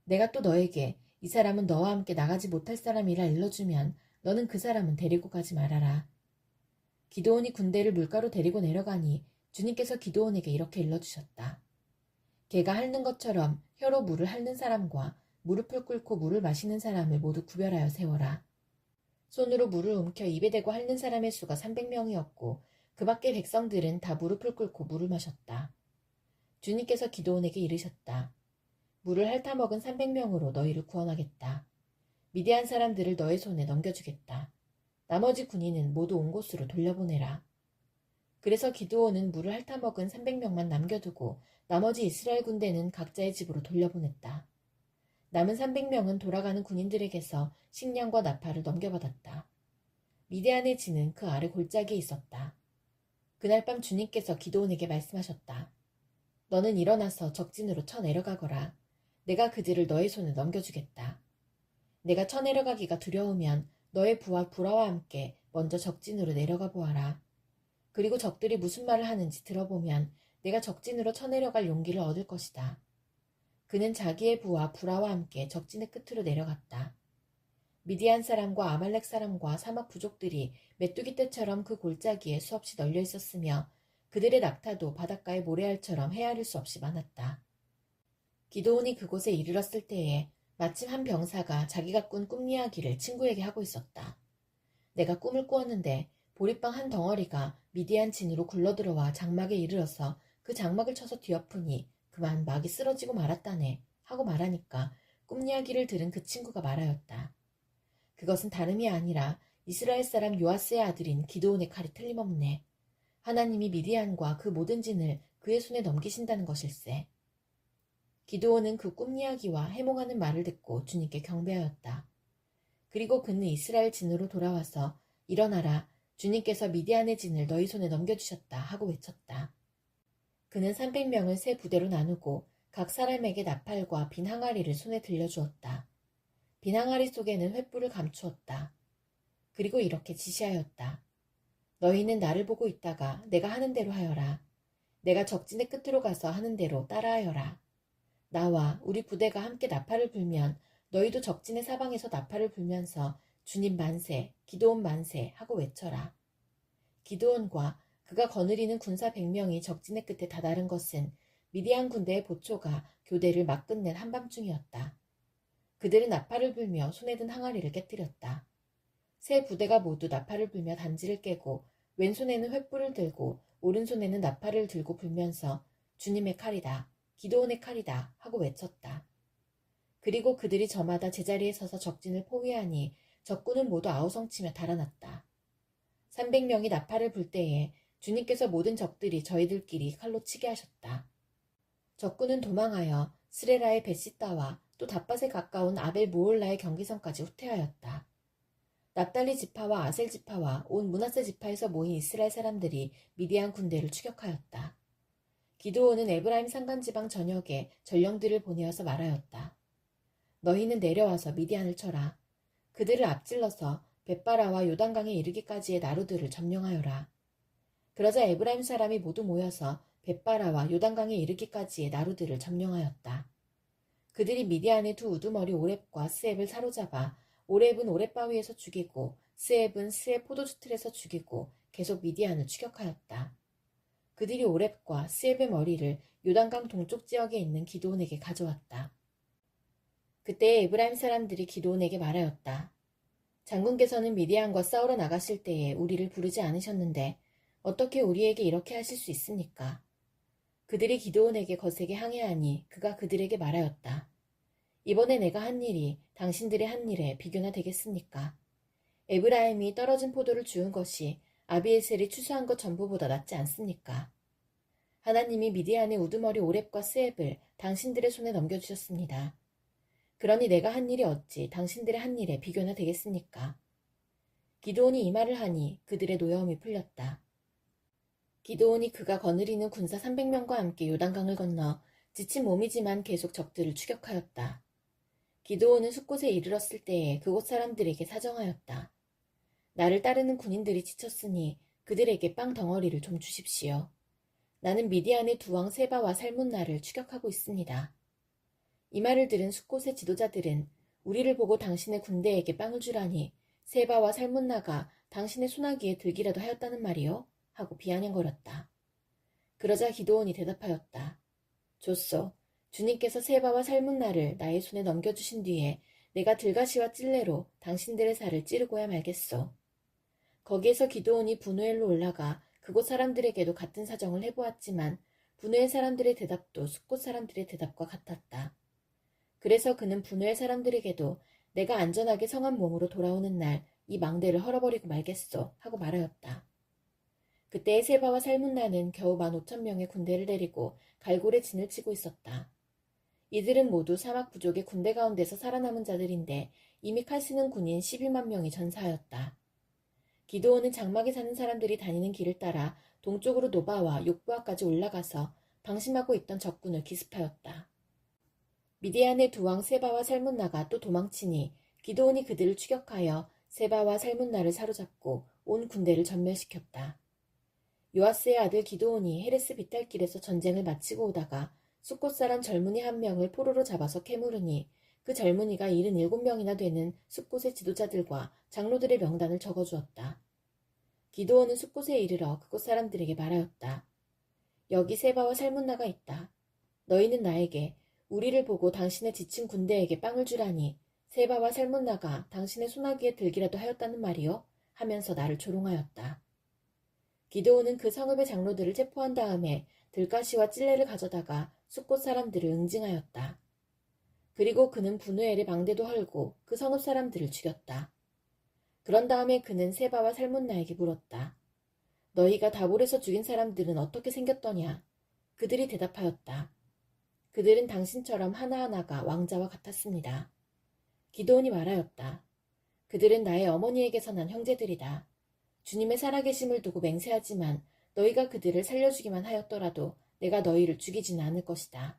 [SPEAKER 1] 내가 또 너에게 이 사람은 너와 함께 나가지 못할 사람이라 일러주면 너는 그 사람은 데리고 가지 말아라. 기드온이 군대를 물가로 데리고 내려가니 주님께서 기드온에게 이렇게 일러주셨다. 개가 핥는 것처럼 혀로 물을 핥는 사람과 무릎을 꿇고 물을 마시는 사람을 모두 구별하여 세워라. 손으로 물을 움켜 입에 대고 핥는 사람의 수가 300명이었고 그 밖의 백성들은 다 무릎을 꿇고 물을 마셨다. 주님께서 기드온에게 이르셨다. 물을 핥아먹은 300명으로 너희를 구원하겠다. 미디안 사람들을 너의 손에 넘겨주겠다. 나머지 군인은 모두 온 곳으로 돌려보내라. 그래서 기드온은 물을 핥아먹은 300명만 남겨두고 나머지 이스라엘 군대는 각자의 집으로 돌려보냈다. 남은 300명은 돌아가는 군인들에게서 식량과 나팔을 넘겨받았다. 미디안의 진은 그 아래 골짜기에 있었다. 그날 밤 주님께서 기드온에게 말씀하셨다. 너는 일어나서 적진으로 쳐내려가거라. 내가 그들을 너의 손에 넘겨주겠다. 내가 쳐내려가기가 두려우면 너의 부하 부라와 함께 먼저 적진으로 내려가 보아라. 그리고 적들이 무슨 말을 하는지 들어보면 내가 적진으로 쳐내려갈 용기를 얻을 것이다. 그는 자기의 부하 부라와 함께 적진의 끝으로 내려갔다. 미디안 사람과 아말렉 사람과 사막 부족들이 메뚜기 떼처럼 그 골짜기에 수없이 널려 있었으며 그들의 낙타도 바닷가의 모래알처럼 헤아릴 수 없이 많았다. 기드온이 그곳에 이르렀을 때에 마침 한 병사가 자기가 꾼 꿈 이야기를 친구에게 하고 있었다. 내가 꿈을 꾸었는데 보리빵 한 덩어리가 미디안 진으로 굴러들어와 장막에 이르러서 그 장막을 쳐서 뒤엎으니 그만 막이 쓰러지고 말았다네 하고 말하니까 꿈 이야기를 들은 그 친구가 말하였다. 그것은 다름이 아니라 이스라엘 사람 요아스의 아들인 기드온의 칼이 틀림없네. 하나님이 미디안과 그 모든 진을 그의 손에 넘기신다는 것일세. 기드온은 그 꿈 이야기와 해몽하는 말을 듣고 주님께 경배하였다. 그리고 그는 이스라엘 진으로 돌아와서 일어나라, 주님께서 미디안의 진을 너희 손에 넘겨주셨다 하고 외쳤다. 그는 300명을 세 부대로 나누고 각 사람에게 나팔과 빈 항아리를 손에 들려주었다. 빈 항아리 속에는 횃불을 감추었다. 그리고 이렇게 지시하였다. 너희는 나를 보고 있다가 내가 하는 대로 하여라. 내가 적진의 끝으로 가서 하는 대로 따라하여라. 나와 우리 부대가 함께 나팔을 불면 너희도 적진의 사방에서 나팔을 불면서 주님 만세, 기드온 만세 하고 외쳐라. 기드온과 그가 거느리는 군사 100명이 적진의 끝에 다다른 것은 미디안 군대의 보초가 교대를 막 끝낸 한밤중이었다. 그들은 나팔을 불며 손에 든 항아리를 깨뜨렸다. 세 부대가 모두 나팔을 불며 단지를 깨고 왼손에는 횃불을 들고 오른손에는 나팔을 들고 불면서 주님의 칼이다, 기드온의 칼이다 하고 외쳤다. 그리고 그들이 저마다 제자리에 서서 적진을 포위하니 적군은 모두 아우성치며 달아났다. 300명이 나팔을 불 때에 주님께서 모든 적들이 저희들끼리 칼로 치게 하셨다. 적군은 도망하여 스레라의 베시다와 또 닷밭에 가까운 아벨 모올라의 경계선까지 후퇴하였다. 납달리 지파와 아셀 지파와 온 므낫세 지파에서 모인 이스라엘 사람들이 미디안 군대를 추격하였다. 기드온은 에브라임 산간지방 전역에 전령들을 보내어서 말하였다. 너희는 내려와서 미디안을 쳐라. 그들을 앞질러서 벳바라와 요단강에 이르기까지의 나루들을 점령하여라. 그러자 에브라임 사람이 모두 모여서 벳바라와 요단강에 이르기까지의 나루들을 점령하였다. 그들이 미디안의 두 우두머리 오렙과 스앱을 사로잡아 오렙은 오렙 바위에서 죽이고 스앱은 스앱 포도주 틀에서 죽이고 계속 미디안을 추격하였다. 그들이 오렙과 스앱의 머리를 요단강 동쪽 지역에 있는 기드온에게 가져왔다. 그때 에브라임 사람들이 기드온에게 말하였다. 장군께서는 미디안과 싸우러 나가실 때에 우리를 부르지 않으셨는데 어떻게 우리에게 이렇게 하실 수 있습니까? 그들이 기드온에게 거세게 항해하니 그가 그들에게 말하였다. 이번에 내가 한 일이 당신들의 한 일에 비교나 되겠습니까? 에브라임이 떨어진 포도를 주운 것이 아비에셀이 추수한 것 전부보다 낫지 않습니까? 하나님이 미디안의 우두머리 오렙과 스앱을 당신들의 손에 넘겨주셨습니다. 그러니 내가 한 일이 어찌 당신들의 한 일에 비교나 되겠습니까? 기드온이 이 말을 하니 그들의 노여움이 풀렸다. 기드온이 그가 거느리는 군사 300명과 함께 요단강을 건너 지친 몸이지만 계속 적들을 추격하였다. 기드온은 숲곳에 이르렀을 때에 그곳 사람들에게 사정하였다. 나를 따르는 군인들이 지쳤으니 그들에게 빵 덩어리를 좀 주십시오. 나는 미디안의 두 왕 세바와 살문나를 추격하고 있습니다. 이 말을 들은 숲곳의 지도자들은 우리를 보고 당신의 군대에게 빵을 주라니 세바와 살문나가 당신의 소나기에 들기라도 하였다는 말이요? 하고 비아냥거렸다. 그러자 기드온이 대답하였다. 좋소. 주님께서 세바와 살문나를 나의 손에 넘겨주신 뒤에 내가 들가시와 찔레로 당신들의 살을 찌르고야 말겠소. 거기에서 기드온이 분우엘로 올라가 그곳 사람들에게도 같은 사정을 해보았지만 분우엘 사람들의 대답도 숲곳 사람들의 대답과 같았다. 그래서 그는 분우엘 사람들에게도 내가 안전하게 성한 몸으로 돌아오는 날 이 망대를 헐어버리고 말겠소 하고 말하였다. 그때의 세바와 살문나는 겨우 15,000명의 군대를 데리고 갈골에 진을 치고 있었다. 이들은 모두 사막 부족의 군대 가운데서 살아남은 자들인데 이미 칼 쓰는 군인 12만 명이 전사하였다. 기드온은 장막에 사는 사람들이 다니는 길을 따라 동쪽으로 노바와 욕부아까지 올라가서 방심하고 있던 적군을 기습하였다. 미디안의 두 왕 세바와 살문나가 또 도망치니 기드온이 그들을 추격하여 세바와 살문나를 사로잡고 온 군대를 전멸시켰다. 요아스의 아들 기드온이 헤레스 비탈길에서 전쟁을 마치고 오다가 숫곳 사람 젊은이 한 명을 포로로 잡아서 캐물으니 그 젊은이가 77명이나 되는 숫곳의 지도자들과 장로들의 명단을 적어주었다. 기드온은 숫곳에 이르러 그곳 사람들에게 말하였다. 여기 세바와 살문나가 있다. 너희는 나에게 우리를 보고 당신의 지친 군대에게 빵을 주라니 세바와 살문나가 당신의 소나기에 들기라도 하였다는 말이요? 하면서 나를 조롱하였다. 기드온은 그 성읍의 장로들을 체포한 다음에 들가시와 찔레를 가져다가 숫곳 사람들을 응징하였다. 그리고 그는 분우엘의 망대도 헐고 그 성읍 사람들을 죽였다. 그런 다음에 그는 세바와 살문나에게 물었다. 너희가 다볼에서 죽인 사람들은 어떻게 생겼더냐? 그들이 대답하였다. 그들은 당신처럼 하나하나가 왕자와 같았습니다. 기드온이 말하였다. 그들은 나의 어머니에게서 난 형제들이다. 주님의 살아계심을 두고 맹세하지만 너희가 그들을 살려주기만 하였더라도 내가 너희를 죽이지는 않을 것이다.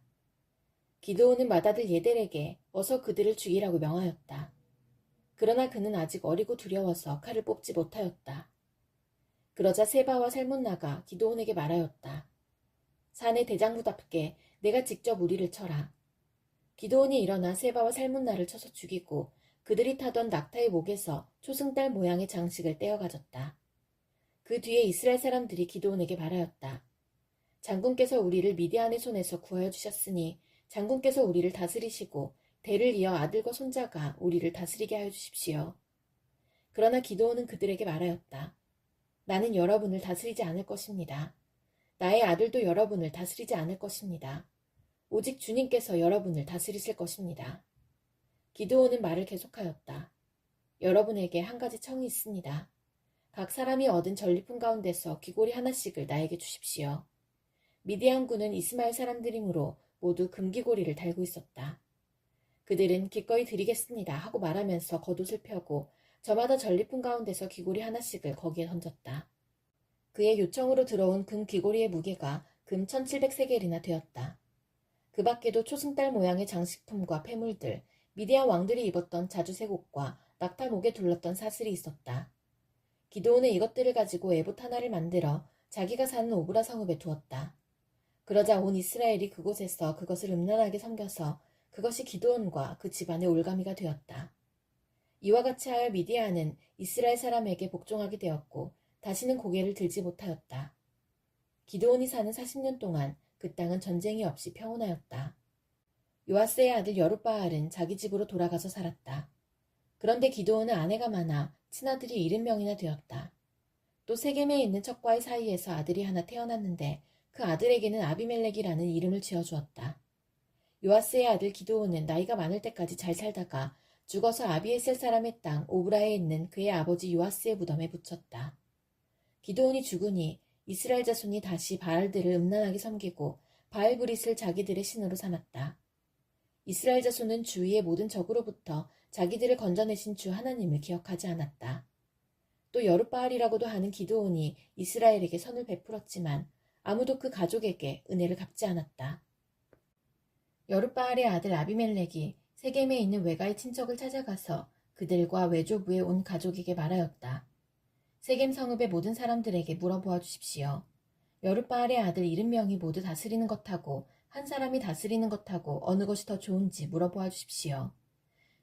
[SPEAKER 1] 기드온은 맏아들 예델에게 어서 그들을 죽이라고 명하였다. 그러나 그는 아직 어리고 두려워서 칼을 뽑지 못하였다. 그러자 세바와 살문나가 기드온에게 말하였다. 산의 대장부답게 내가 직접 우리를 쳐라. 기드온이 일어나 세바와 살문나를 쳐서 죽이고 그들이 타던 낙타의 목에서 초승달 모양의 장식을 떼어 가졌다. 그 뒤에 이스라엘 사람들이 기드온에게 말하였다. 장군께서 우리를 미디안의 손에서 구하여 주셨으니 장군께서 우리를 다스리시고 대를 이어 아들과 손자가 우리를 다스리게 하여 주십시오. 그러나 기드온은 그들에게 말하였다. 나는 여러분을 다스리지 않을 것입니다. 나의 아들도 여러분을 다스리지 않을 것입니다. 오직 주님께서 여러분을 다스리실 것입니다. 기드온은 말을 계속하였다. 여러분에게 한 가지 청이 있습니다. 각 사람이 얻은 전리품 가운데서 귀고리 하나씩을 나에게 주십시오. 미디안군은 이스마엘 사람들이므로 모두 금귀고리를 달고 있었다. 그들은 기꺼이 드리겠습니다 하고 말하면서 겉옷을 펴고 저마다 전리품 가운데서 귀고리 하나씩을 거기에 던졌다. 그의 요청으로 들어온 금 귀고리의 무게가 금 1700세겔이나 되었다. 그 밖에도 초승달 모양의 장식품과 폐물들, 미디안 왕들이 입었던 자주색 옷과 낙타 목에 둘렀던 사슬이 있었다. 기드온은 이것들을 가지고 에봇 하나를 만들어 자기가 사는 오브라 성읍에 두었다. 그러자 온 이스라엘이 그곳에서 그것을 음란하게 섬겨서 그것이 기드온과 그 집안의 올가미가 되었다. 이와 같이 하여 미디안은 이스라엘 사람에게 복종하게 되었고 다시는 고개를 들지 못하였다. 기드온이 사는 40년 동안 그 땅은 전쟁이 없이 평온하였다. 요아스의 아들 여룻바알은 자기 집으로 돌아가서 살았다. 그런데 기드온은 아내가 많아 친아들이 70명이나 되었다. 또 세겜에 있는 척과의 사이에서 아들이 하나 태어났는데 그 아들에게는 아비멜렉이라는 이름을 지어주었다. 요아스의 아들 기드온은 나이가 많을 때까지 잘 살다가 죽어서 아비에셀 사람의 땅 오브라에 있는 그의 아버지 요아스의 무덤에 붙였다. 기드온이 죽으니 이스라엘 자손이 다시 바알들을 음란하게 섬기고 바알브릿을 자기들의 신으로 삼았다. 이스라엘 자손은 주위의 모든 적으로부터 자기들을 건져내신 주 하나님을 기억하지 않았다. 또 여룻바알이라고도 하는 기드온이 이스라엘에게 선을 베풀었지만 아무도 그 가족에게 은혜를 갚지 않았다. 여룻바알의 아들 아비멜렉이 세겜에 있는 외가의 친척을 찾아가서 그들과 외조부의 온 가족에게 말하였다. 세겜 성읍의 모든 사람들에게 물어보아 주십시오. 여룻바알의 아들 70명이 모두 다스리는 것하고 한 사람이 다스리는 것하고 어느 것이 더 좋은지 물어보아 주십시오.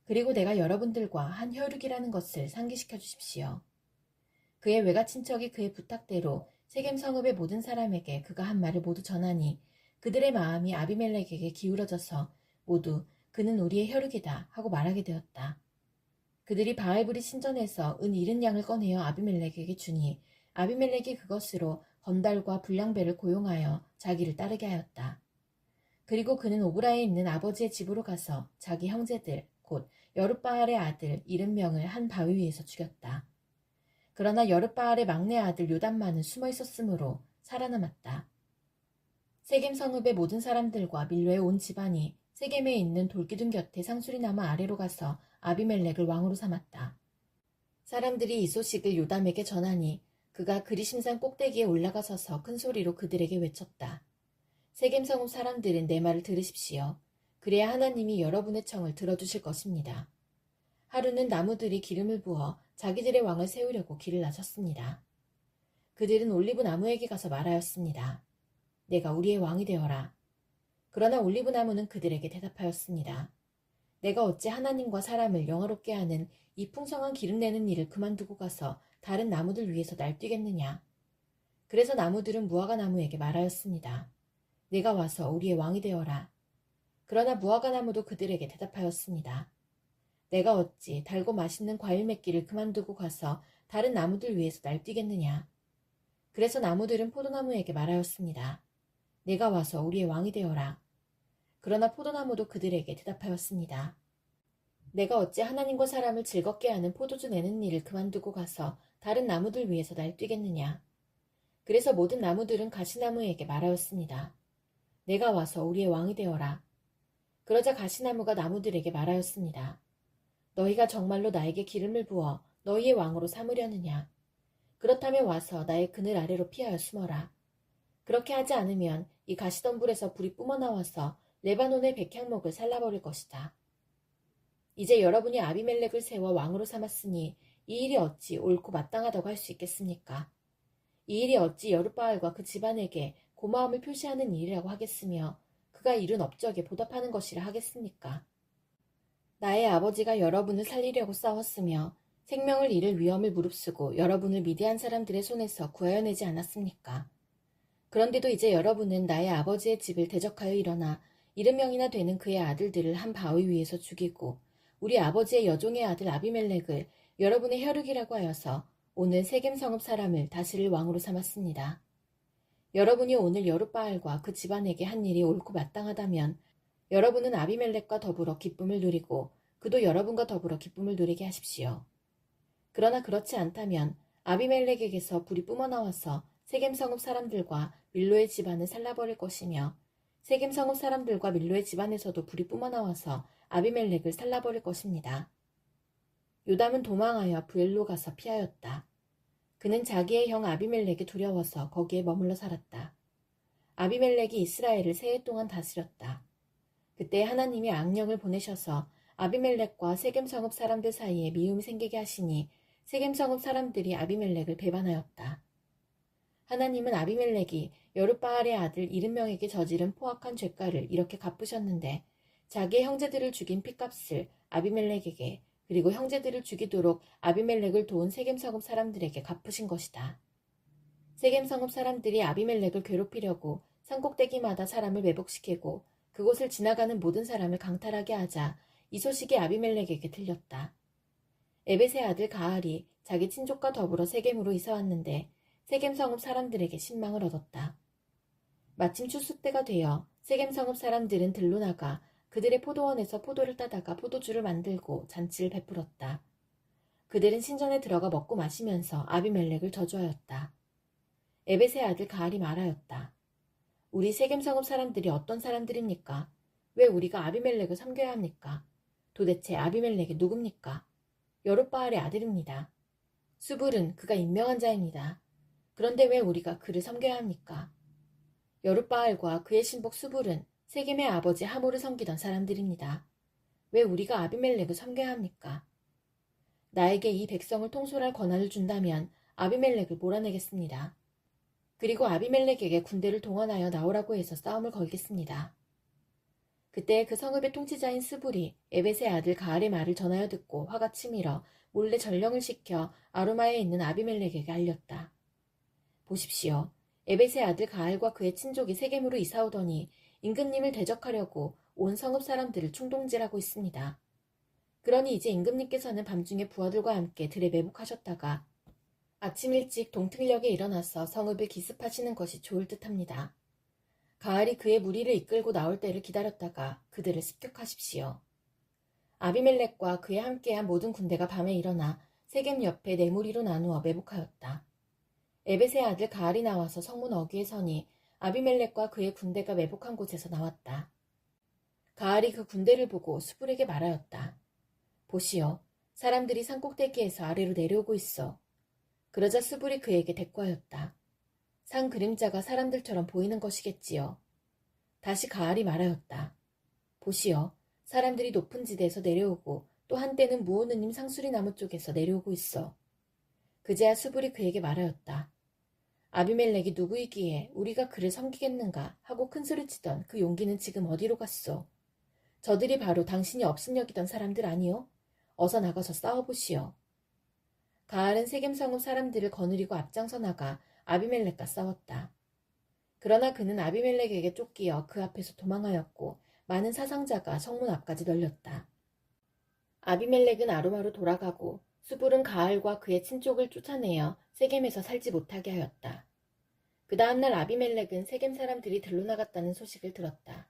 [SPEAKER 1] 그리고 내가 여러분들과 한 혈육이라는 것을 상기시켜 주십시오. 그의 외가 친척이 그의 부탁대로 세겜 성읍의 모든 사람에게 그가 한 말을 모두 전하니 그들의 마음이 아비멜렉에게 기울어져서 모두 그는 우리의 혈육이다 하고 말하게 되었다. 그들이 바알브리 신전에서 은 70양을 꺼내어 아비멜렉에게 주니 아비멜렉이 그것으로 건달과 불량배를 고용하여 자기를 따르게 하였다. 그리고 그는 오브라에 있는 아버지의 집으로 가서 자기 형제들 곧 여룻바알의 아들 70명을 한 바위 위에서 죽였다. 그러나 여룻바알의 막내 아들 요담만은 숨어 있었으므로 살아남았다. 세겜 성읍의 모든 사람들과 밀로의 온 집안이 세겜에 있는 돌기둥 곁에 상수리나무 아래로 가서 아비멜렉을 왕으로 삼았다. 사람들이 이 소식을 요담에게 전하니 그가 그리심산 꼭대기에 올라가 서서 큰 소리로 그들에게 외쳤다. 세겜 성읍 사람들은 내 말을 들으십시오. 그래야 하나님이 여러분의 청을 들어주실 것입니다. 하루는 나무들이 기름을 부어 자기들의 왕을 세우려고 길을 나섰습니다. 그들은 올리브 나무에게 가서 말하였습니다. 내가 우리의 왕이 되어라. 그러나 올리브 나무는 그들에게 대답하였습니다. 내가 어찌 하나님과 사람을 영화롭게 하는 이 풍성한 기름 내는 일을 그만두고 가서 다른 나무들 위에서 날뛰겠느냐. 그래서 나무들은 무화과 나무에게 말하였습니다. 내가 와서 우리의 왕이 되어라. 그러나 무화과 나무도 그들에게 대답하였습니다. 내가 어찌 달고 맛있는 과일 맺기를 그만두고 가서 다른 나무들 위에서 날뛰겠느냐. 그래서 나무들은 포도나무에게 말하였습니다. 내가 와서 우리의 왕이 되어라. 그러나 포도나무도 그들에게 대답하였습니다. 내가 어찌 하나님과 사람을 즐겁게 하는 포도주 내는 일을 그만두고 가서 다른 나무들 위에서 날뛰겠느냐. 그래서 모든 나무들은 가시나무에게 말하였습니다. 내가 와서 우리의 왕이 되어라. 그러자 가시나무가 나무들에게 말하였습니다. 너희가 정말로 나에게 기름을 부어 너희의 왕으로 삼으려느냐. 그렇다면 와서 나의 그늘 아래로 피하여 숨어라. 그렇게 하지 않으면 이 가시덤불에서 불이 뿜어나와서 레바논의 백향목을 살라버릴 것이다. 이제 여러분이 아비멜렉을 세워 왕으로 삼았으니 이 일이 어찌 옳고 마땅하다고 할 수 있겠습니까? 이 일이 어찌 여룻바알과 그 집안에게 고마움을 표시하는 일이라고 하겠으며 그가 이룬 업적에 보답하는 것이라 하겠습니까? 나의 아버지가 여러분을 살리려고 싸웠으며 생명을 잃을 위험을 무릅쓰고 여러분을 미디안 사람들의 손에서 구하여내지 않았습니까? 그런데도 이제 여러분은 나의 아버지의 집을 대적하여 일어나 70명이나 되는 그의 아들들을 한 바위 위에서 죽이고 우리 아버지의 여종의 아들 아비멜렉을 여러분의 혈육이라고 하여서 오늘 세겜 성읍 사람을 다스릴 왕으로 삼았습니다. 여러분이 오늘 여룻바알과 그 집안에게 한 일이 옳고 마땅하다면 여러분은 아비멜렉과 더불어 기쁨을 누리고 그도 여러분과 더불어 기쁨을 누리게 하십시오. 그러나 그렇지 않다면 아비멜렉에게서 불이 뿜어나와서 세겜 성읍 사람들과 밀로의 집안을 살라버릴 것이며 세겜 성읍 사람들과 밀로의 집안에서도 불이 뿜어나와서 아비멜렉을 살라버릴 것입니다. 요담은 도망하여 부엘로 가서 피하였다. 그는 자기의 형 아비멜렉이 두려워서 거기에 머물러 살았다. 아비멜렉이 이스라엘을 3해 동안 다스렸다. 그때 하나님이 악령을 보내셔서 아비멜렉과 세겜 성읍 사람들 사이에 미움이 생기게 하시니 세겜 성읍 사람들이 아비멜렉을 배반하였다. 하나님은 아비멜렉이 여룻바알의 아들 70명에게 저지른 포악한 죄가를 이렇게 갚으셨는데 자기의 형제들을 죽인 핏값을 아비멜렉에게 그리고 형제들을 죽이도록 아비멜렉을 도운 세겜 성읍 사람들에게 갚으신 것이다. 세겜 성읍 사람들이 아비멜렉을 괴롭히려고 산꼭대기마다 사람을 매복시키고 그곳을 지나가는 모든 사람을 강탈하게 하자 이 소식이 아비멜렉에게 들렸다. 에벳의 아들 가알이 자기 친족과 더불어 세겜으로 이사왔는데 세겜 성읍 사람들에게 신망을 얻었다. 마침 추수 때가 되어 세겜 성읍 사람들은 들로 나가 그들의 포도원에서 포도를 따다가 포도주를 만들고 잔치를 베풀었다. 그들은 신전에 들어가 먹고 마시면서 아비멜렉을 저주하였다. 에벳의 아들 가알이 말하였다. 우리 세겜 성읍 사람들이 어떤 사람들입니까? 왜 우리가 아비멜렉을 섬겨야 합니까? 도대체 아비멜렉이 누굽니까? 여룻바알의 아들입니다. 수불은 그가 임명한 자입니다. 그런데 왜 우리가 그를 섬겨야 합니까? 여룻바알과 그의 신복 수불은 세겜의 아버지 하모를 섬기던 사람들입니다. 왜 우리가 아비멜렉을 섬겨야 합니까? 나에게 이 백성을 통솔할 권한을 준다면 아비멜렉을 몰아내겠습니다. 그리고 아비멜렉에게 군대를 동원하여 나오라고 해서 싸움을 걸겠습니다. 그때 그 성읍의 통치자인 스불이 에벳의 아들 가알의 말을 전하여 듣고 화가 치밀어 몰래 전령을 시켜 아루마에 있는 아비멜렉에게 알렸다. 보십시오. 에벳의 아들 가알과 그의 친족이 세겜으로 이사오더니 임금님을 대적하려고 온 성읍 사람들을 충동질하고 있습니다. 그러니 이제 임금님께서는 밤중에 부하들과 함께 들에 매복하셨다가 아침 일찍 동틀녘에 일어나서 성읍을 기습하시는 것이 좋을 듯합니다. 가알이 그의 무리를 이끌고 나올 때를 기다렸다가 그들을 습격하십시오. 아비멜렉과 그에 함께한 모든 군대가 밤에 일어나 세겜 옆에 네 무리로 나누어 매복하였다. 에벳의 아들 가알이 나와서 성문 어귀에 서니 아비멜렉과 그의 군대가 매복한 곳에서 나왔다. 가알이 그 군대를 보고 수불에게 말하였다. 보시오, 사람들이 산꼭대기에서 아래로 내려오고 있어. 그러자 수불이 그에게 대꾸하였다. 산 그림자가 사람들처럼 보이는 것이겠지요. 다시 가알이 말하였다. 보시오, 사람들이 높은 지대에서 내려오고 또 한때는 무오느님 상수리 나무 쪽에서 내려오고 있어. 그제야 수불이 그에게 말하였다. 아비멜렉이 누구이기에 우리가 그를 섬기겠는가 하고 큰소리치던 그 용기는 지금 어디로 갔소? 저들이 바로 당신이 업신여기던 사람들 아니오? 어서 나가서 싸워보시오. 가알은 세겜 성읍 사람들을 거느리고 앞장서 나가 아비멜렉과 싸웠다. 그러나 그는 아비멜렉에게 쫓기어 그 앞에서 도망하였고 많은 사상자가 성문 앞까지 널렸다. 아비멜렉은 아루마로 돌아가고 수불은 가알과 그의 친족을 쫓아내어 세겜에서 살지 못하게 하였다. 그 다음날 아비멜렉은 세겜 사람들이 들러나갔다는 소식을 들었다.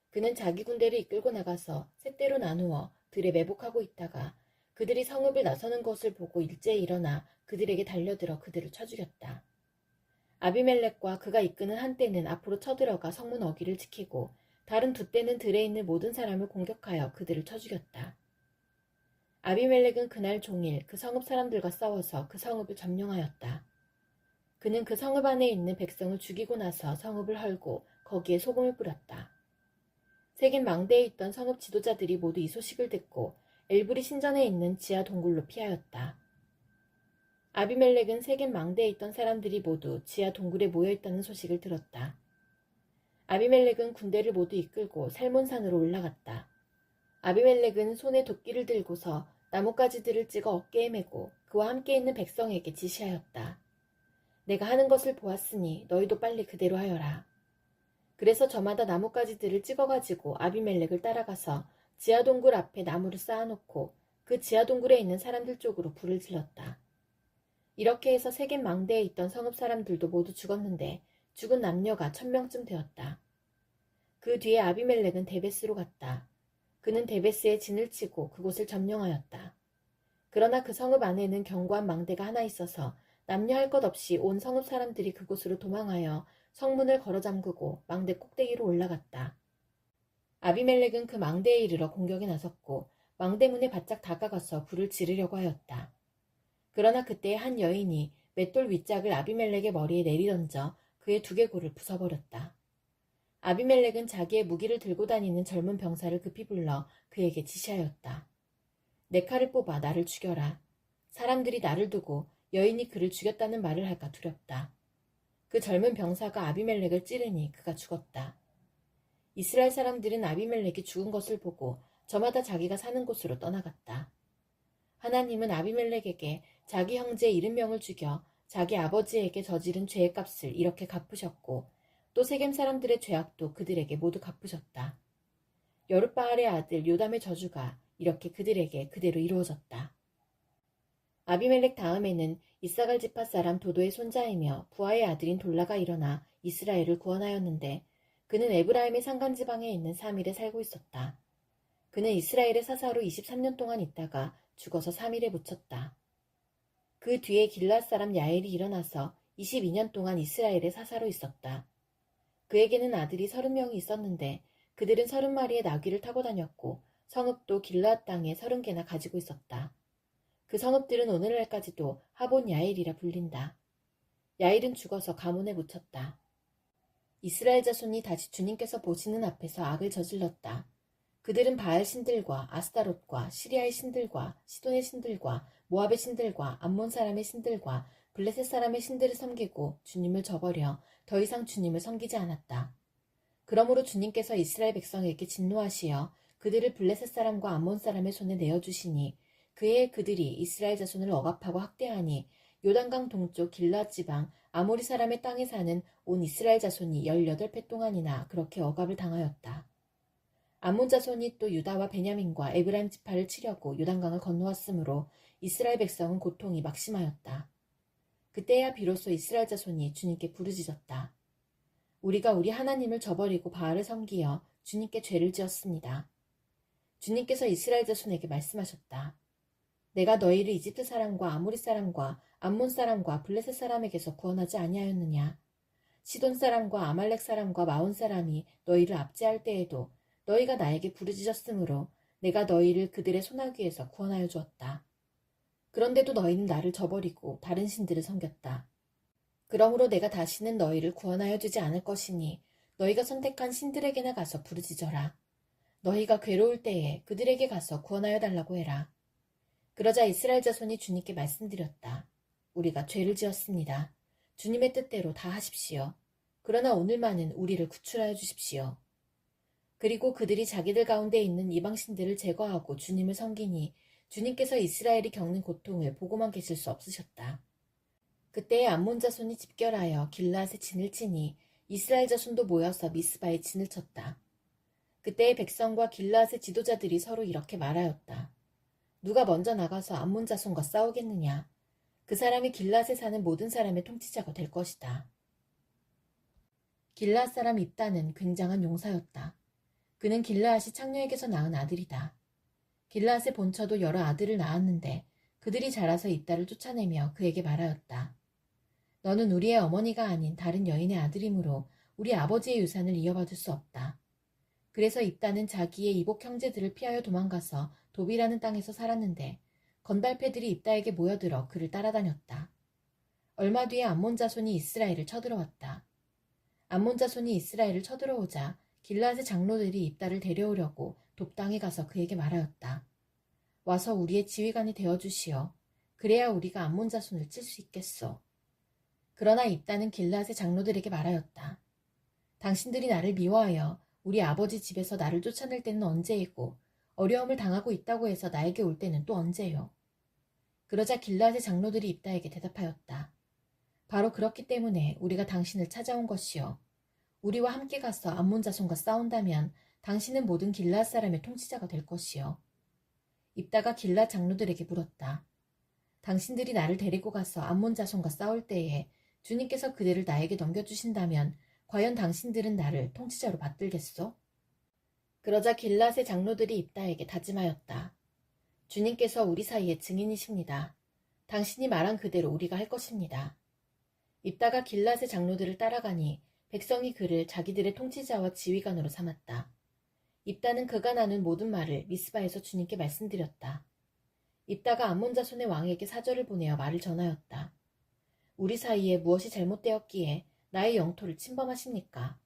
[SPEAKER 1] 그는 자기 군대를 이끌고 나가서 셋대로 나누어 들에 매복하고 있다가 그들이 성읍을 나서는 것을 보고 일제히 일어나 그들에게 달려들어 그들을 쳐 죽였다. 아비멜렉과 그가 이끄는 한 떼는 앞으로 쳐들어가 성문 어귀를 지키고 다른 두 떼는 들에 있는 모든 사람을 공격하여 그들을 쳐 죽였다. 아비멜렉은 그날 종일 그 성읍 사람들과 싸워서 그 성읍을 점령하였다. 그는 그 성읍 안에 있는 백성을 죽이고 나서 성읍을 헐고 거기에 소금을 뿌렸다. 세겜 망대에 있던 성읍 지도자들이 모두 이 소식을 듣고 엘브리 신전에 있는 지하 동굴로 피하였다. 아비멜렉은 세겜 망대에 있던 사람들이 모두 지하 동굴에 모여있다는 소식을 들었다. 아비멜렉은 군대를 모두 이끌고 살몬산으로 올라갔다. 아비멜렉은 손에 도끼를 들고서 나뭇가지들을 찍어 어깨에 메고 그와 함께 있는 백성에게 지시하였다. 내가 하는 것을 보았으니 너희도 빨리 그대로 하여라. 그래서 저마다 나뭇가지들을 찍어가지고 아비멜렉을 따라가서 지하동굴 앞에 나무를 쌓아놓고 그 지하동굴에 있는 사람들 쪽으로 불을 질렀다. 이렇게 해서 세겜 망대에 있던 성읍 사람들도 모두 죽었는데 죽은 남녀가 1000명쯤 되었다. 그 뒤에 아비멜렉은 데베스로 갔다. 그는 데베스에 진을 치고 그곳을 점령하였다. 그러나 그 성읍 안에는 견고한 망대가 하나 있어서 남녀 할 것 없이 온 성읍 사람들이 그곳으로 도망하여 성문을 걸어 잠그고 망대 꼭대기로 올라갔다. 아비멜렉은 그 망대에 이르러 공격에 나섰고 망대문에 바짝 다가가서 불을 지르려고 하였다. 그러나 그때 한 여인이 맷돌 윗짝을 아비멜렉의 머리에 내리던져 그의 두개골을 부숴버렸다. 아비멜렉은 자기의 무기를 들고 다니는 젊은 병사를 급히 불러 그에게 지시하였다. 내 칼을 뽑아 나를 죽여라. 사람들이 나를 두고 여인이 그를 죽였다는 말을 할까 두렵다. 그 젊은 병사가 아비멜렉을 찌르니 그가 죽었다. 이스라엘 사람들은 아비멜렉이 죽은 것을 보고 저마다 자기가 사는 곳으로 떠나갔다. 하나님은 아비멜렉에게 자기 형제 70명을 죽여 자기 아버지에게 저지른 죄의 값을 이렇게 갚으셨고 또 세겜 사람들의 죄악도 그들에게 모두 갚으셨다. 여룻바알의 아들 요담의 저주가 이렇게 그들에게 그대로 이루어졌다. 아비멜렉 다음에는 이사갈 지파 사람 도도의 손자이며 부하의 아들인 돌라가 일어나 이스라엘을 구원하였는데 그는 에브라임의 산간지방에 있는 사밀에 살고 있었다. 그는 이스라엘의 사사로 23년 동안 있다가 죽어서 사밀에 묻혔다. 그 뒤에 길앗 사람 야엘이 일어나서 22년 동안 이스라엘의 사사로 있었다. 그에게는 아들이 30명이 있었는데 그들은 30마리의 나귀를 타고 다녔고 성읍도 길앗 땅에 30개나 가지고 있었다. 그 성읍들은 오늘날까지도 하본 야일이라 불린다. 야일은 죽어서 가문에 묻혔다. 이스라엘 자손이 다시 주님께서 보시는 앞에서 악을 저질렀다. 그들은 바알 신들과 아스타롯과 시리아의 신들과 시돈의 신들과 모압의 신들과 암몬 사람의 신들과 블레셋 사람의 신들을 섬기고 주님을 저버려 더 이상 주님을 섬기지 않았다. 그러므로 주님께서 이스라엘 백성에게 진노하시어 그들을 블레셋 사람과 암몬 사람의 손에 내어주시니 그의 그들이 이스라엘 자손을 억압하고 학대하니 요단강 동쪽 길앗 지방 아모리 사람의 땅에 사는 온 이스라엘 자손이 18배 동안이나 그렇게 억압을 당하였다. 암몬 자손이 또 유다와 베냐민과 에브라임 지파를 치려고 요단강을 건너왔으므로 이스라엘 백성은 고통이 막심하였다. 그때야 비로소 이스라엘 자손이 주님께 부르짖었다. 우리가 우리 하나님을 저버리고 바알을 섬기어 주님께 죄를 지었습니다. 주님께서 이스라엘 자손에게 말씀하셨다. 내가 너희를 이집트 사람과 아모리 사람과 암몬 사람과 블레셋 사람에게서 구원하지 아니하였느냐. 시돈 사람과 아말렉 사람과 마온 사람이 너희를 압제할 때에도 너희가 나에게 부르짖었으므로 내가 너희를 그들의 손아귀에서 구원하여 주었다. 그런데도 너희는 나를 저버리고 다른 신들을 섬겼다. 그러므로 내가 다시는 너희를 구원하여 주지 않을 것이니 너희가 선택한 신들에게나 가서 부르짖어라. 너희가 괴로울 때에 그들에게 가서 구원하여 달라고 해라. 그러자 이스라엘 자손이 주님께 말씀드렸다. 우리가 죄를 지었습니다. 주님의 뜻대로 다 하십시오. 그러나 오늘만은 우리를 구출하여 주십시오. 그리고 그들이 자기들 가운데 있는 이방신들을 제거하고 주님을 섬기니 주님께서 이스라엘이 겪는 고통을 보고만 계실 수 없으셨다. 그때에 암몬 자손이 집결하여 길앗에 진을 치니 이스라엘 자손도 모여서 미스바에 진을 쳤다. 그때의 백성과 길앗의 지도자들이 서로 이렇게 말하였다. 누가 먼저 나가서 암몬 자손과 싸우겠느냐. 그 사람이 길앗에 사는 모든 사람의 통치자가 될 것이다. 길앗 사람 입다는 굉장한 용사였다. 그는 길르앗이 창녀에게서 낳은 아들이다. 길르앗의 본처도 여러 아들을 낳았는데 그들이 자라서 입다를 쫓아내며 그에게 말하였다. 너는 우리의 어머니가 아닌 다른 여인의 아들이므로 우리 아버지의 유산을 이어받을 수 없다. 그래서 입다는 자기의 이복 형제들을 피하여 도망가서 도비라는 땅에서 살았는데 건달패들이 입다에게 모여들어 그를 따라다녔다. 얼마 뒤에 암몬 자손이 이스라엘을 쳐들어왔다. 암몬 자손이 이스라엘을 쳐들어오자 길앗의 장로들이 입다를 데려오려고 돕당에 가서 그에게 말하였다. 와서 우리의 지휘관이 되어주시오. 그래야 우리가 암몬 자손을 칠 수 있겠소. 그러나 입다는 길앗의 장로들에게 말하였다. 당신들이 나를 미워하여 우리 아버지 집에서 나를 쫓아낼 때는 언제이고 어려움을 당하고 있다고 해서 나에게 올 때는 또 언제요. 그러자 길앗의 장로들이 입다에게 대답하였다. 바로 그렇기 때문에 우리가 당신을 찾아온 것이요. 우리와 함께 가서 암몬 자손과 싸운다면 당신은 모든 길앗 사람의 통치자가 될 것이요. 입다가 길앗 장로들에게 물었다. 당신들이 나를 데리고 가서 암몬 자손과 싸울 때에 주님께서 그들을 나에게 넘겨주신다면 과연 당신들은 나를 통치자로 받들겠소? 그러자 길앗의 장로들이 입다에게 다짐하였다. 주님께서 우리 사이의 증인이십니다. 당신이 말한 그대로 우리가 할 것입니다. 입다가 길앗의 장로들을 따라가니 백성이 그를 자기들의 통치자와 지휘관으로 삼았다. 입다는 그가 나눈 모든 말을 미스바에서 주님께 말씀드렸다. 입다가 암몬 자손의 왕에게 사절을 보내어 말을 전하였다. 우리 사이에 무엇이 잘못되었기에 나의 영토를 침범하십니까?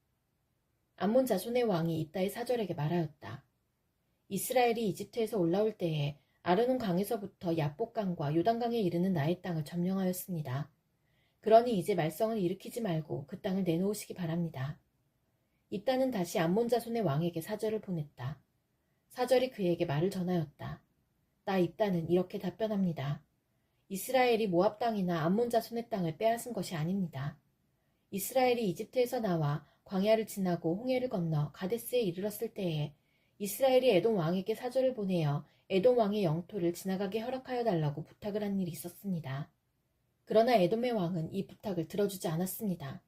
[SPEAKER 1] 암몬 자손의 왕이 입다의 사절에게 말하였다. 이스라엘이 이집트에서 올라올 때에 아르논 강에서부터 야복강과 요단강에 이르는 나의 땅을 점령하였습니다. 그러니 이제 말썽을 일으키지 말고 그 땅을 내놓으시기 바랍니다. 입다는 다시 암몬 자손의 왕에게 사절을 보냈다. 사절이 그에게 말을 전하였다. 나 입다는 이렇게 답변합니다. 이스라엘이 모압 땅이나 암몬 자손의 땅을 빼앗은 것이 아닙니다. 이스라엘이 이집트에서 나와 광야를 지나고 홍해를 건너 가데스에 이르렀을 때에 이스라엘이 에돔 왕에게 사절을 보내어 에돔 왕의 영토를 지나가게 허락하여 달라고 부탁을 한 일이 있었습니다. 그러나 에돔의 왕은 이 부탁을 들어주지 않았습니다.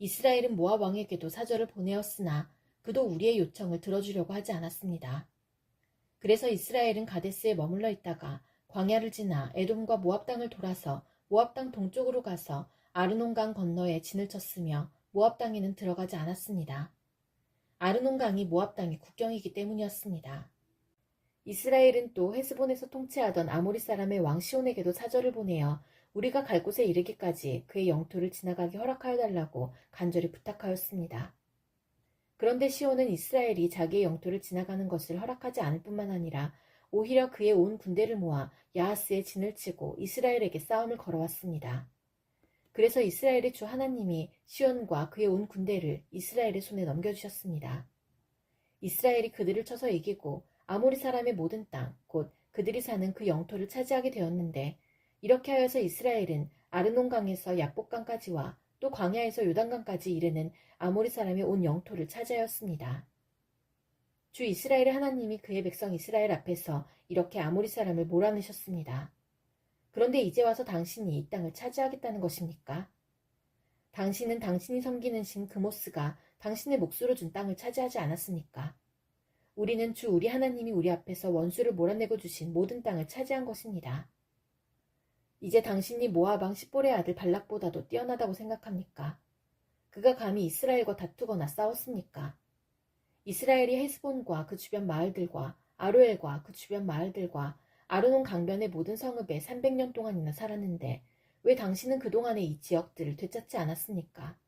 [SPEAKER 1] 이스라엘은 모압 왕에게도 사절을 보내었으나 그도 우리의 요청을 들어주려고 하지 않았습니다. 그래서 이스라엘은 가데스에 머물러 있다가 광야를 지나 에돔과 모압 땅을 돌아서 모압 땅 동쪽으로 가서 아르논강 건너에 진을 쳤으며 모압 땅에는 들어가지 않았습니다. 아르논강이 모압 땅의 국경이기 때문이었습니다. 이스라엘은 또 헤스본에서 통치하던 아모리 사람의 왕 시온에게도 사절을 보내어 우리가 갈 곳에 이르기까지 그의 영토를 지나가게 허락하여 달라고 간절히 부탁하였습니다. 그런데 시온은 이스라엘이 자기의 영토를 지나가는 것을 허락하지 않을 뿐만 아니라 오히려 그의 온 군대를 모아 야하스에 진을 치고 이스라엘에게 싸움을 걸어왔습니다. 그래서 이스라엘의 주 하나님이 시온과 그의 온 군대를 이스라엘의 손에 넘겨주셨습니다. 이스라엘이 그들을 쳐서 이기고 아모리 사람의 모든 땅, 곧 그들이 사는 그 영토를 차지하게 되었는데 이렇게 하여서 이스라엘은 아르논강에서 야복강까지와 또 광야에서 요단강까지 이르는 아모리 사람의 온 영토를 차지하였습니다. 주 이스라엘의 하나님이 그의 백성 이스라엘 앞에서 이렇게 아모리 사람을 몰아내셨습니다. 그런데 이제 와서 당신이 이 땅을 차지하겠다는 것입니까? 당신은 당신이 섬기는 신 그모스가 당신의 몫으로 준 땅을 차지하지 않았습니까? 우리는 주 우리 하나님이 우리 앞에서 원수를 몰아내고 주신 모든 땅을 차지한 것입니다. 이제 당신이 모압 왕 십볼의 아들 발락보다도 뛰어나다고 생각합니까? 그가 감히 이스라엘과 다투거나 싸웠습니까? 이스라엘이 헤스본과 그 주변 마을들과 아로엘과 그 주변 마을들과 아르논 강변의 모든 성읍에 300년 동안이나 살았는데 왜 당신은 그동안에 이 지역들을 되찾지 않았습니까?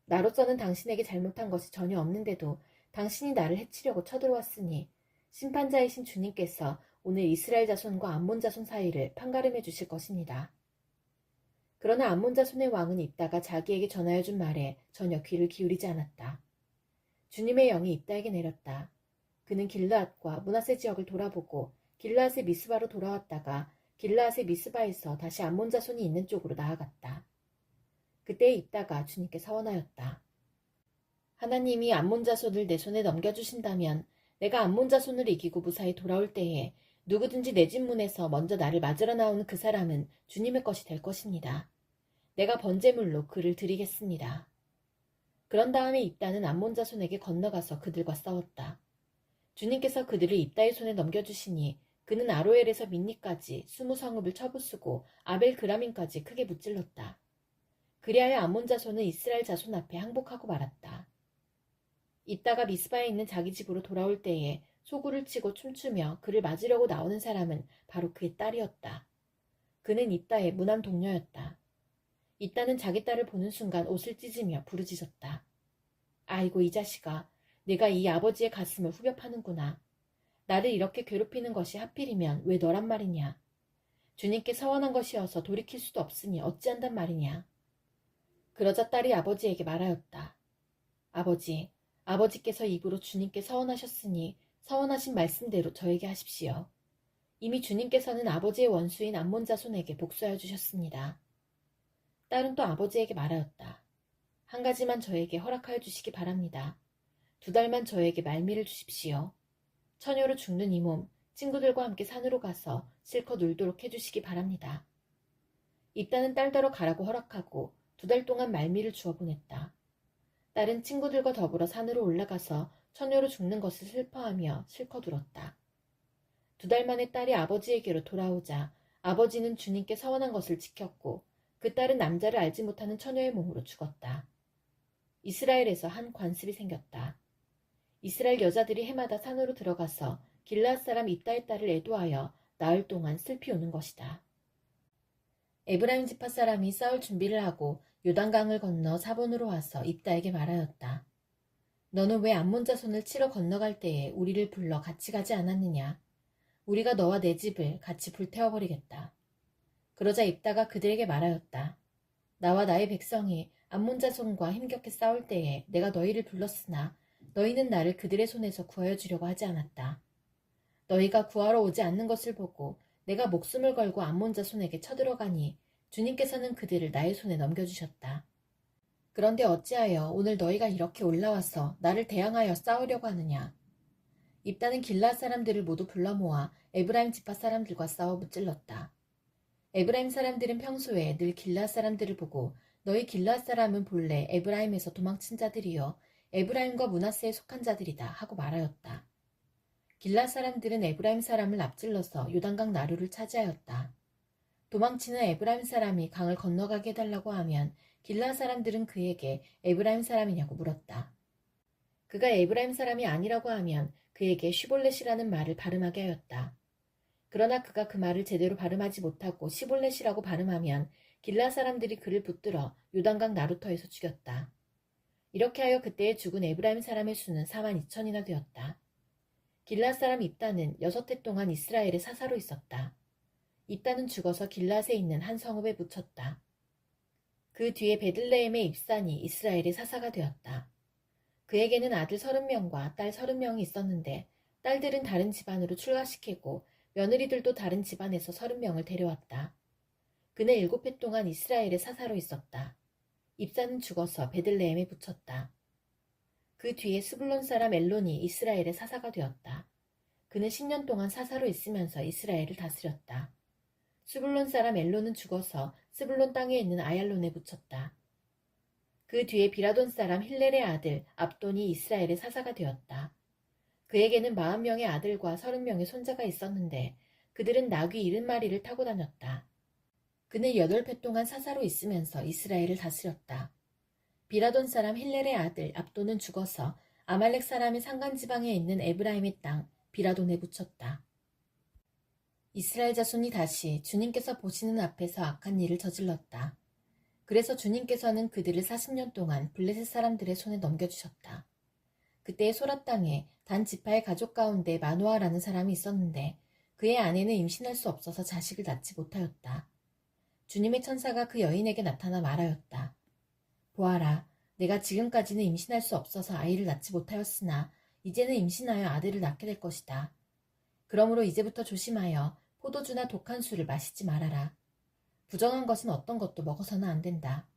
[SPEAKER 1] 나로서는 당신에게 잘못한 것이 전혀 없는데도 당신이 나를 해치려고 쳐들어왔으니 심판자이신 주님께서 오늘 이스라엘 자손과 암몬 자손 사이를 판가름해 주실 것입니다. 그러나 암몬 자손의 왕은 입다가 자기에게 전하여 준 말에 전혀 귀를 기울이지 않았다. 주님의 영이 입다에게 내렸다. 그는 길르앗과 므낫세 지역을 돌아보고 길르앗의 미스바로 돌아왔다가 길르앗의 미스바에서 다시 암몬 자손이 있는 쪽으로 나아갔다. 그때 입다가 주님께 서원하였다. 하나님이 암몬 자손을 내 손에 넘겨주신다면 내가 암몬 자손을 이기고 무사히 돌아올 때에 누구든지 내 집 문에서 먼저 나를 맞으러 나오는 그 사람은 주님의 것이 될 것입니다. 내가 번제물로 그를 드리겠습니다. 그런 다음에 입다는 암몬 자손에게 건너가서 그들과 싸웠다. 주님께서 그들을 입다의 손에 넘겨주시니 그는 아로엘에서 민니까지 20성읍을 쳐부수고 아벨 그라민까지 크게 무찔렀다. 그리하여 암몬 자손은 이스라엘 자손 앞에 항복하고 말았다. 입다가 미스바에 있는 자기 집으로 돌아올 때에 소구를 치고 춤추며 그를 맞으려고 나오는 사람은 바로 그의 딸이었다. 그는 입다의 무난 동료였다. 입다는 자기 딸을 보는 순간 옷을 찢으며 부르짖었다. 아이고 이 자식아, 내가 이 아버지의 가슴을 후벼 파는구나. 나를 이렇게 괴롭히는 것이 하필이면 왜 너란 말이냐. 주님께 서원한 것이어서 돌이킬 수도 없으니 어찌한단 말이냐. 그러자 딸이 아버지에게 말하였다. 아버지, 아버지께서 입으로 주님께 서원하셨으니 서원하신 말씀대로 저에게 하십시오. 이미 주님께서는 아버지의 원수인 암몬 자손에게 복수하여 주셨습니다. 딸은 또 아버지에게 말하였다. 한 가지만 저에게 허락하여 주시기 바랍니다. 2달만 저에게 말미를 주십시오. 처녀로 죽는 이 몸, 친구들과 함께 산으로 가서 실컷 울도록 해주시기 바랍니다. 입다는 딸더러 가라고 허락하고 2달 동안 말미를 주어 보냈다. 딸은 친구들과 더불어 산으로 올라가서 처녀로 죽는 것을 슬퍼하며 실컷 울었다. 2달 만에 딸이 아버지에게로 돌아오자 아버지는 주님께 서원한 것을 지켰고 그 딸은 남자를 알지 못하는 처녀의 몸으로 죽었다. 이스라엘에서 한 관습이 생겼다. 이스라엘 여자들이 해마다 산으로 들어가서 길르앗 사람 입다의 딸을 애도하여 나흘 동안 슬피 우는 것이다. 에브라임 지파 사람이 싸울 준비를 하고 요단강을 건너 사본으로 와서 입다에게 말하였다. 너는 왜 암몬 자손을 치러 건너갈 때에 우리를 불러 같이 가지 않았느냐? 우리가 너와 내 집을 같이 불태워버리겠다. 그러자 입다가 그들에게 말하였다. 나와 나의 백성이 암몬 자손과 힘겹게 싸울 때에 내가 너희를 불렀으나 너희는 나를 그들의 손에서 구하여 주려고 하지 않았다. 너희가 구하러 오지 않는 것을 보고 내가 목숨을 걸고 암몬 자손에게 쳐들어가니 주님께서는 그들을 나의 손에 넘겨주셨다. 그런데 어찌하여 오늘 너희가 이렇게 올라와서 나를 대항하여 싸우려고 하느냐? 입다는 길르앗 사람들을 모두 불러 모아 에브라임 지파 사람들과 싸워 무찔렀다. 에브라임 사람들은 평소에 늘 길르앗 사람들을 보고 너희 길르앗 사람은 본래 에브라임에서 도망친 자들이요 에브라임과 므낫세에 속한 자들이다 하고 말하였다. 길르앗 사람들은 에브라임 사람을 앞질러서 요단강 나루를 차지하였다. 도망치는 에브라임 사람이 강을 건너가게 해달라고 하면 길르앗 사람들은 그에게 에브라임 사람이냐고 물었다. 그가 에브라임 사람이 아니라고 하면 그에게 슈볼렛이라는 말을 발음하게 하였다. 그러나 그가 그 말을 제대로 발음하지 못하고 시볼렛이라고 발음하면 길르앗 사람들이 그를 붙들어 요단강 나루터에서 죽였다. 이렇게 하여 그때에 죽은 에브라임 사람의 수는 42,000이나 되었다. 길르앗 사람 입다는 6해 동안 이스라엘의 사사로 있었다. 입다는 죽어서 길르앗에 있는 한 성읍에 묻혔다. 그 뒤에 베들레헴의 입산이 이스라엘의 사사가 되었다. 그에게는 아들 30명과 딸 30명이 있었는데 딸들은 다른 집안으로 출가시키고 며느리들도 다른 집안에서 30명을 데려왔다. 그는 7해 동안 이스라엘의 사사로 있었다. 입사는 죽어서 베들레헴에 붙였다. 그 뒤에 스불론 사람 엘론이 이스라엘의 사사가 되었다. 그는 10년 동안 사사로 있으면서 이스라엘을 다스렸다. 스불론 사람 엘론은 죽어서 스불론 땅에 있는 아얄론에 붙였다. 그 뒤에 비라돈 사람 힐렐의 아들 압돈이 이스라엘의 사사가 되었다. 그에게는 40명의 아들과 30명의 손자가 있었는데 그들은 나귀 70마리를 타고 다녔다. 그는 8해 동안 사사로 있으면서 이스라엘을 다스렸다. 비라돈 사람 힐렐의 아들 압돈은 죽어서 아말렉 사람의 산간지방에 있는 에브라임의 땅 비라돈에 붙였다. 이스라엘 자손이 다시 주님께서 보시는 앞에서 악한 일을 저질렀다. 그래서 주님께서는 그들을 40년 동안 블레셋 사람들의 손에 넘겨주셨다. 그때 소라 땅에 단 지파의 가족 가운데 마노아라는 사람이 있었는데 그의 아내는 임신할 수 없어서 자식을 낳지 못하였다. 주님의 천사가 그 여인에게 나타나 말하였다. 보아라, 내가 지금까지는 임신할 수 없어서 아이를 낳지 못하였으나 이제는 임신하여 아들을 낳게 될 것이다. 그러므로 이제부터 조심하여 포도주나 독한 술을 마시지 말아라. 부정한 것은 어떤 것도 먹어서는 안 된다.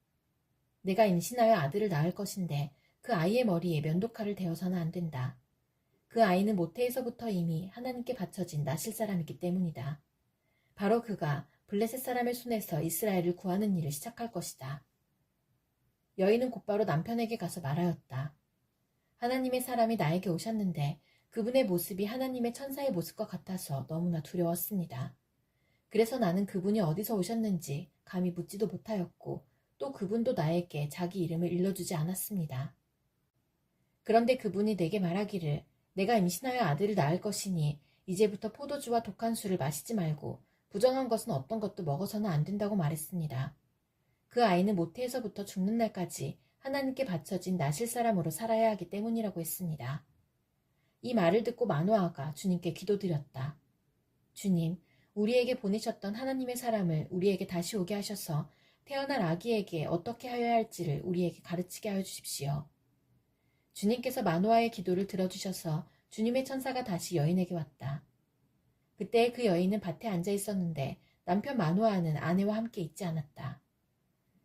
[SPEAKER 1] 내가 임신하여 아들을 낳을 것인데 그 아이의 머리에 면도칼을 대어서는 안 된다. 그 아이는 모태에서부터 이미 하나님께 바쳐진 나실 사람이기 때문이다. 바로 그가 블레셋 사람의 손에서 이스라엘을 구하는 일을 시작할 것이다. 여인은 곧바로 남편에게 가서 말하였다. 하나님의 사람이 나에게 오셨는데 그분의 모습이 하나님의 천사의 모습과 같아서 너무나 두려웠습니다. 그래서 나는 그분이 어디서 오셨는지 감히 묻지도 못하였고 또 그분도 나에게 자기 이름을 일러주지 않았습니다. 그런데 그분이 내게 말하기를 내가 임신하여 아들을 낳을 것이니 이제부터 포도주와 독한 술을 마시지 말고 부정한 것은 어떤 것도 먹어서는 안 된다고 말했습니다. 그 아이는 모태에서부터 죽는 날까지 하나님께 바쳐진 나실 사람으로 살아야 하기 때문이라고 했습니다. 이 말을 듣고 마노아가 주님께 기도드렸다. 주님, 우리에게 보내셨던 하나님의 사람을 우리에게 다시 오게 하셔서 태어날 아기에게 어떻게 하여야 할지를 우리에게 가르치게 하여 주십시오. 주님께서 마노아의 기도를 들어주셔서 주님의 천사가 다시 여인에게 왔다. 그때 그 여인은 밭에 앉아 있었는데 남편 마노아는 아내와 함께 있지 않았다.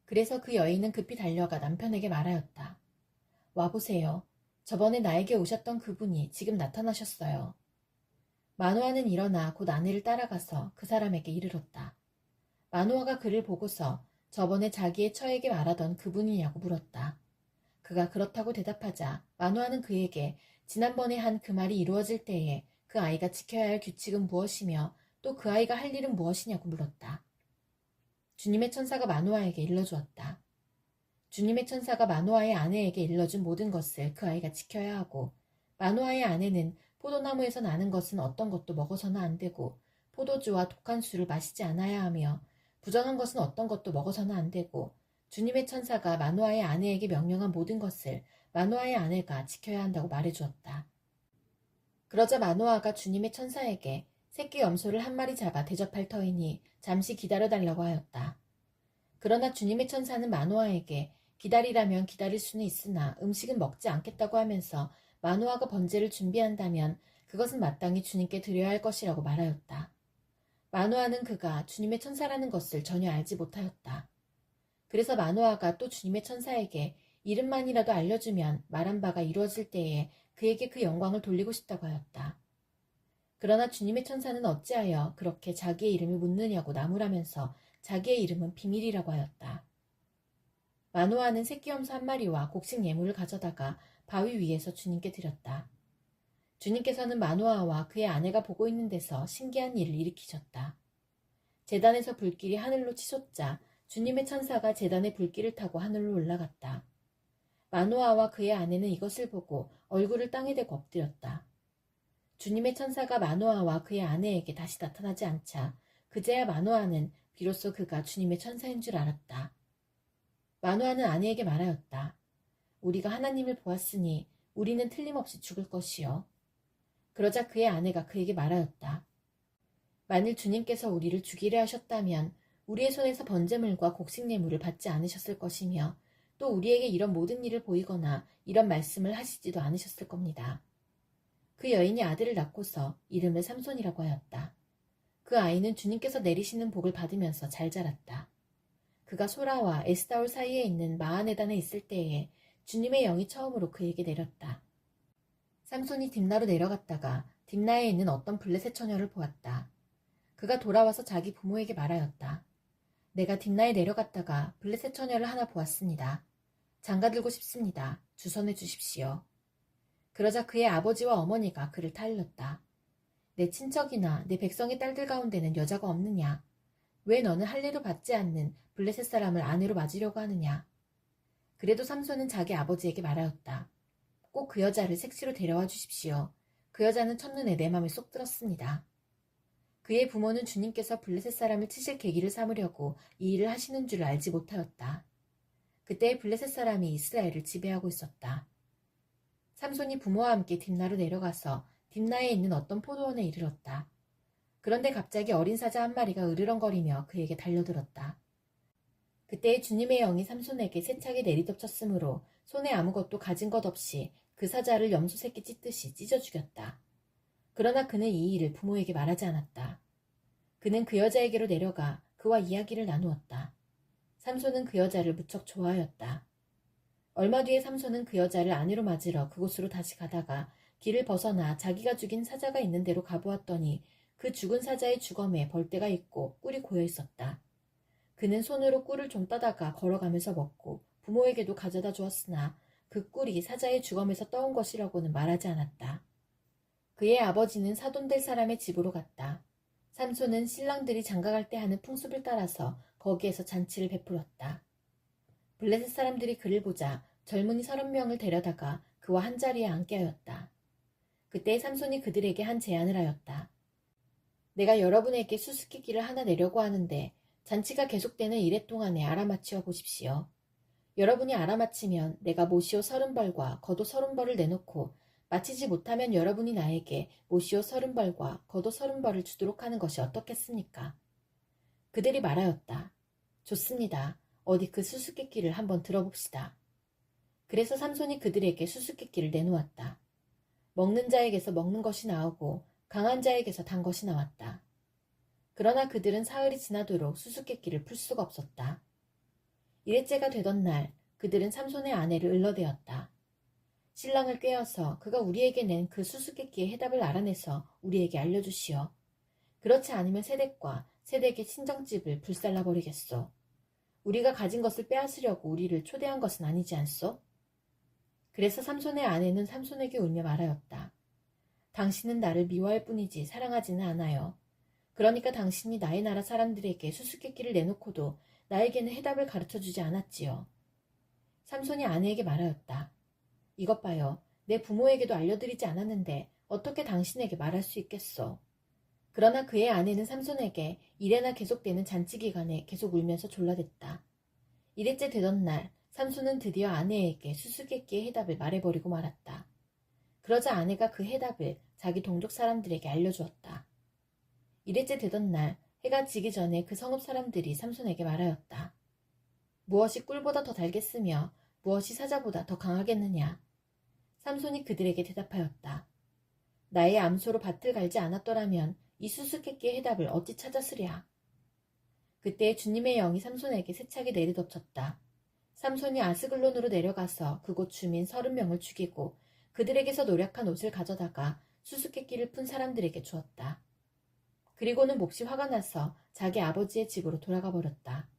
[SPEAKER 1] 그래서 그 여인은 급히 달려가 남편에게 말하였다. 와보세요. 저번에 나에게 오셨던 그분이 지금 나타나셨어요. 마노아는 일어나 곧 아내를 따라가서 그 사람에게 이르렀다. 마노아가 그를 보고서 저번에 자기의 처에게 말하던 그분이냐고 물었다. 그가 그렇다고 대답하자 마노아는 그에게 지난번에 한 그 말이 이루어질 때에 그 아이가 지켜야 할 규칙은 무엇이며 또 그 아이가 할 일은 무엇이냐고 물었다. 주님의 천사가 마노아에게 일러주었다. 주님의 천사가 마노아의 아내에게 일러준 모든 것을 그 아이가 지켜야 하고 마노아의 아내는 포도나무에서 나는 것은 어떤 것도 먹어서는 안 되고 포도주와 독한 술을 마시지 않아야 하며 부정한 것은 어떤 것도 먹어서는 안 되고 주님의 천사가 마노아의 아내에게 명령한 모든 것을 마노아의 아내가 지켜야 한다고 말해주었다. 그러자 마노아가 주님의 천사에게 새끼 염소를 한 마리 잡아 대접할 터이니 잠시 기다려달라고 하였다. 그러나 주님의 천사는 마노아에게 기다리라면 기다릴 수는 있으나 음식은 먹지 않겠다고 하면서 마노아가 번제를 준비한다면 그것은 마땅히 주님께 드려야 할 것이라고 말하였다. 마노아는 그가 주님의 천사라는 것을 전혀 알지 못하였다. 그래서 마노아가 또 주님의 천사에게 이름만이라도 알려주면 말한 바가 이루어질 때에 그에게 그 영광을 돌리고 싶다고 하였다. 그러나 주님의 천사는 어찌하여 그렇게 자기의 이름을 묻느냐고 나무라면서 자기의 이름은 비밀이라고 하였다. 마노아는 새끼 염소 한 마리와 곡식 예물을 가져다가 바위 위에서 주님께 드렸다. 주님께서는 마노아와 그의 아내가 보고 있는 데서 신기한 일을 일으키셨다. 제단에서 불길이 하늘로 치솟자 주님의 천사가 제단의 불길을 타고 하늘로 올라갔다. 마노아와 그의 아내는 이것을 보고 얼굴을 땅에 대고 엎드렸다. 주님의 천사가 마노아와 그의 아내에게 다시 나타나지 않자 그제야 마노아는 비로소 그가 주님의 천사인 줄 알았다. 마노아는 아내에게 말하였다. 우리가 하나님을 보았으니 우리는 틀림없이 죽을 것이요. 그러자 그의 아내가 그에게 말하였다. 만일 주님께서 우리를 죽이려 하셨다면 우리의 손에서 번제물과 곡식예물을 받지 않으셨을 것이며 또 우리에게 이런 모든 일을 보이거나 이런 말씀을 하시지도 않으셨을 겁니다. 그 여인이 아들을 낳고서 이름을 삼손이라고 하였다. 그 아이는 주님께서 내리시는 복을 받으면서 잘 자랐다. 그가 소라와 에스다올 사이에 있는 마하네단에 있을 때에 주님의 영이 처음으로 그에게 내렸다. 삼손이 딥나로 내려갔다가 딥나에 있는 어떤 블레셋 처녀를 보았다. 그가 돌아와서 자기 부모에게 말하였다. 내가 딥나에 내려갔다가 블레셋 처녀를 하나 보았습니다. 장가들고 싶습니다. 주선해 주십시오. 그러자 그의 아버지와 어머니가 그를 타일렀다. 내 친척이나 내 백성의 딸들 가운데는 여자가 없느냐? 왜 너는 할례도 받지 않는 블레셋 사람을 아내로 맞으려고 하느냐? 그래도 삼손은 자기 아버지에게 말하였다. 꼭 그 여자를 색시로 데려와 주십시오. 그 여자는 첫눈에 내 맘에 쏙 들었습니다. 그의 부모는 주님께서 블레셋 사람을 치실 계기를 삼으려고 이 일을 하시는 줄 알지 못하였다. 그때 블레셋 사람이 이스라엘을 지배하고 있었다. 삼손이 부모와 함께 딥나로 내려가서 딥나에 있는 어떤 포도원에 이르렀다. 그런데 갑자기 어린 사자 한 마리가 으르렁거리며 그에게 달려들었다. 그때 주님의 영이 삼손에게 세차게 내리덮쳤으므로 손에 아무것도 가진 것 없이 그 사자를 염소 새끼 찢듯이 찢어 죽였다. 그러나 그는 이 일을 부모에게 말하지 않았다. 그는 그 여자에게로 내려가 그와 이야기를 나누었다. 삼손은 그 여자를 무척 좋아하였다. 얼마 뒤에 삼손은 그 여자를 아내로 맞으러 그곳으로 다시 가다가 길을 벗어나 자기가 죽인 사자가 있는 데로 가보았더니 그 죽은 사자의 주검에 벌떼가 있고 꿀이 고여 있었다. 그는 손으로 꿀을 좀 따다가 걸어가면서 먹고 부모에게도 가져다 주었으나 그 꿀이 사자의 주검에서 떠온 것이라고는 말하지 않았다. 그의 아버지는 사돈될 사람의 집으로 갔다. 삼손은 신랑들이 장가갈 때 하는 풍습을 따라서 거기에서 잔치를 베풀었다. 블레셋 사람들이 그를 보자 젊은이 30명을 데려다가 그와 한자리에 앉게 하였다. 그때 삼손이 그들에게 한 제안을 하였다. 내가 여러분에게 수수께끼를 하나 내려고 하는데 잔치가 계속되는 이래 동안에 알아맞히어 보십시오. 여러분이 알아맞히면 내가 모시오 30벌과 겉옷 30벌을 내놓고 마치지 못하면 여러분이 나에게 모시오 30벌과 겉옷 30벌을 주도록 하는 것이 어떻겠습니까? 그들이 말하였다. 좋습니다. 어디 그 수수께끼를 한번 들어봅시다. 그래서 삼손이 그들에게 수수께끼를 내놓았다. 먹는 자에게서 먹는 것이 나오고 강한 자에게서 단 것이 나왔다. 그러나 그들은 사흘이 지나도록 수수께끼를 풀 수가 없었다. 일회째가 되던 날 그들은 삼손의 아내를 을러대었다. 신랑을 꾀어서 그가 우리에게 낸 그 수수께끼의 해답을 알아내서 우리에게 알려주시오. 그렇지 않으면 세댁과 세댁의 친정집을 불살라버리겠소. 우리가 가진 것을 빼앗으려고 우리를 초대한 것은 아니지 않소? 그래서 삼손의 아내는 삼손에게 울며 말하였다. 당신은 나를 미워할 뿐이지 사랑하지는 않아요. 그러니까 당신이 나의 나라 사람들에게 수수께끼를 내놓고도 나에게는 해답을 가르쳐주지 않았지요. 삼손이 아내에게 말하였다. 이것 봐요. 내 부모에게도 알려드리지 않았는데 어떻게 당신에게 말할 수 있겠소? 그러나 그의 아내는 삼손에게 이래나 계속되는 잔치 기간에 계속 울면서 졸라댔다. 이래째 되던 날 삼손은 드디어 아내에게 수수께끼의 해답을 말해버리고 말았다. 그러자 아내가 그 해답을 자기 동족 사람들에게 알려주었다. 이래째 되던 날 해가 지기 전에 그 성읍 사람들이 삼손에게 말하였다. 무엇이 꿀보다 더 달겠으며 무엇이 사자보다 더 강하겠느냐? 삼손이 그들에게 대답하였다. 나의 암소로 밭을 갈지 않았더라면 이 수수께끼의 해답을 어찌 찾았으랴. 그때 주님의 영이 삼손에게 세차게 내리덮쳤다. 삼손이 아스글론으로 내려가서 그곳 주민 30명을 죽이고 그들에게서 노력한 옷을 가져다가 수수께끼를 푼 사람들에게 주었다. 그리고는 몹시 화가 나서 자기 아버지의 집으로 돌아가 버렸다.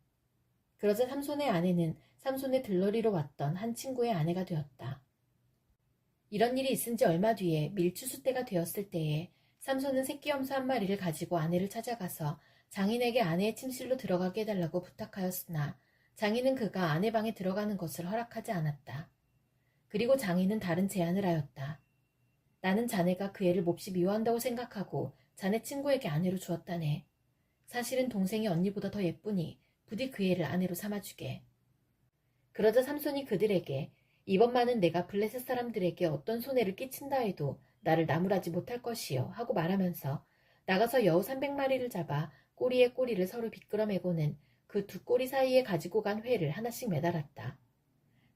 [SPEAKER 1] 그러자 삼손의 아내는 삼손의 들러리로 왔던 한 친구의 아내가 되었다. 이런 일이 있은 지 얼마 뒤에 밀추수 때가 되었을 때에 삼손은 새끼 염소 한 마리를 가지고 아내를 찾아가서 장인에게 아내의 침실로 들어가게 해달라고 부탁하였으나 장인은 그가 아내 방에 들어가는 것을 허락하지 않았다. 그리고 장인은 다른 제안을 하였다. 나는 자네가 그 애를 몹시 미워한다고 생각하고 자네 친구에게 아내로 주었다네. 사실은 동생이 언니보다 더 예쁘니 부디 그 애를 아내로 삼아주게. 그러자 삼손이 그들에게 이번만은 내가 블레셋 사람들에게 어떤 손해를 끼친다 해도 나를 나무라지 못할 것이요 하고 말하면서 나가서 여우 300마리를 잡아 꼬리에 꼬리를 서로 비끄러매고는 그 두 꼬리 사이에 가지고 간 회를 하나씩 매달았다.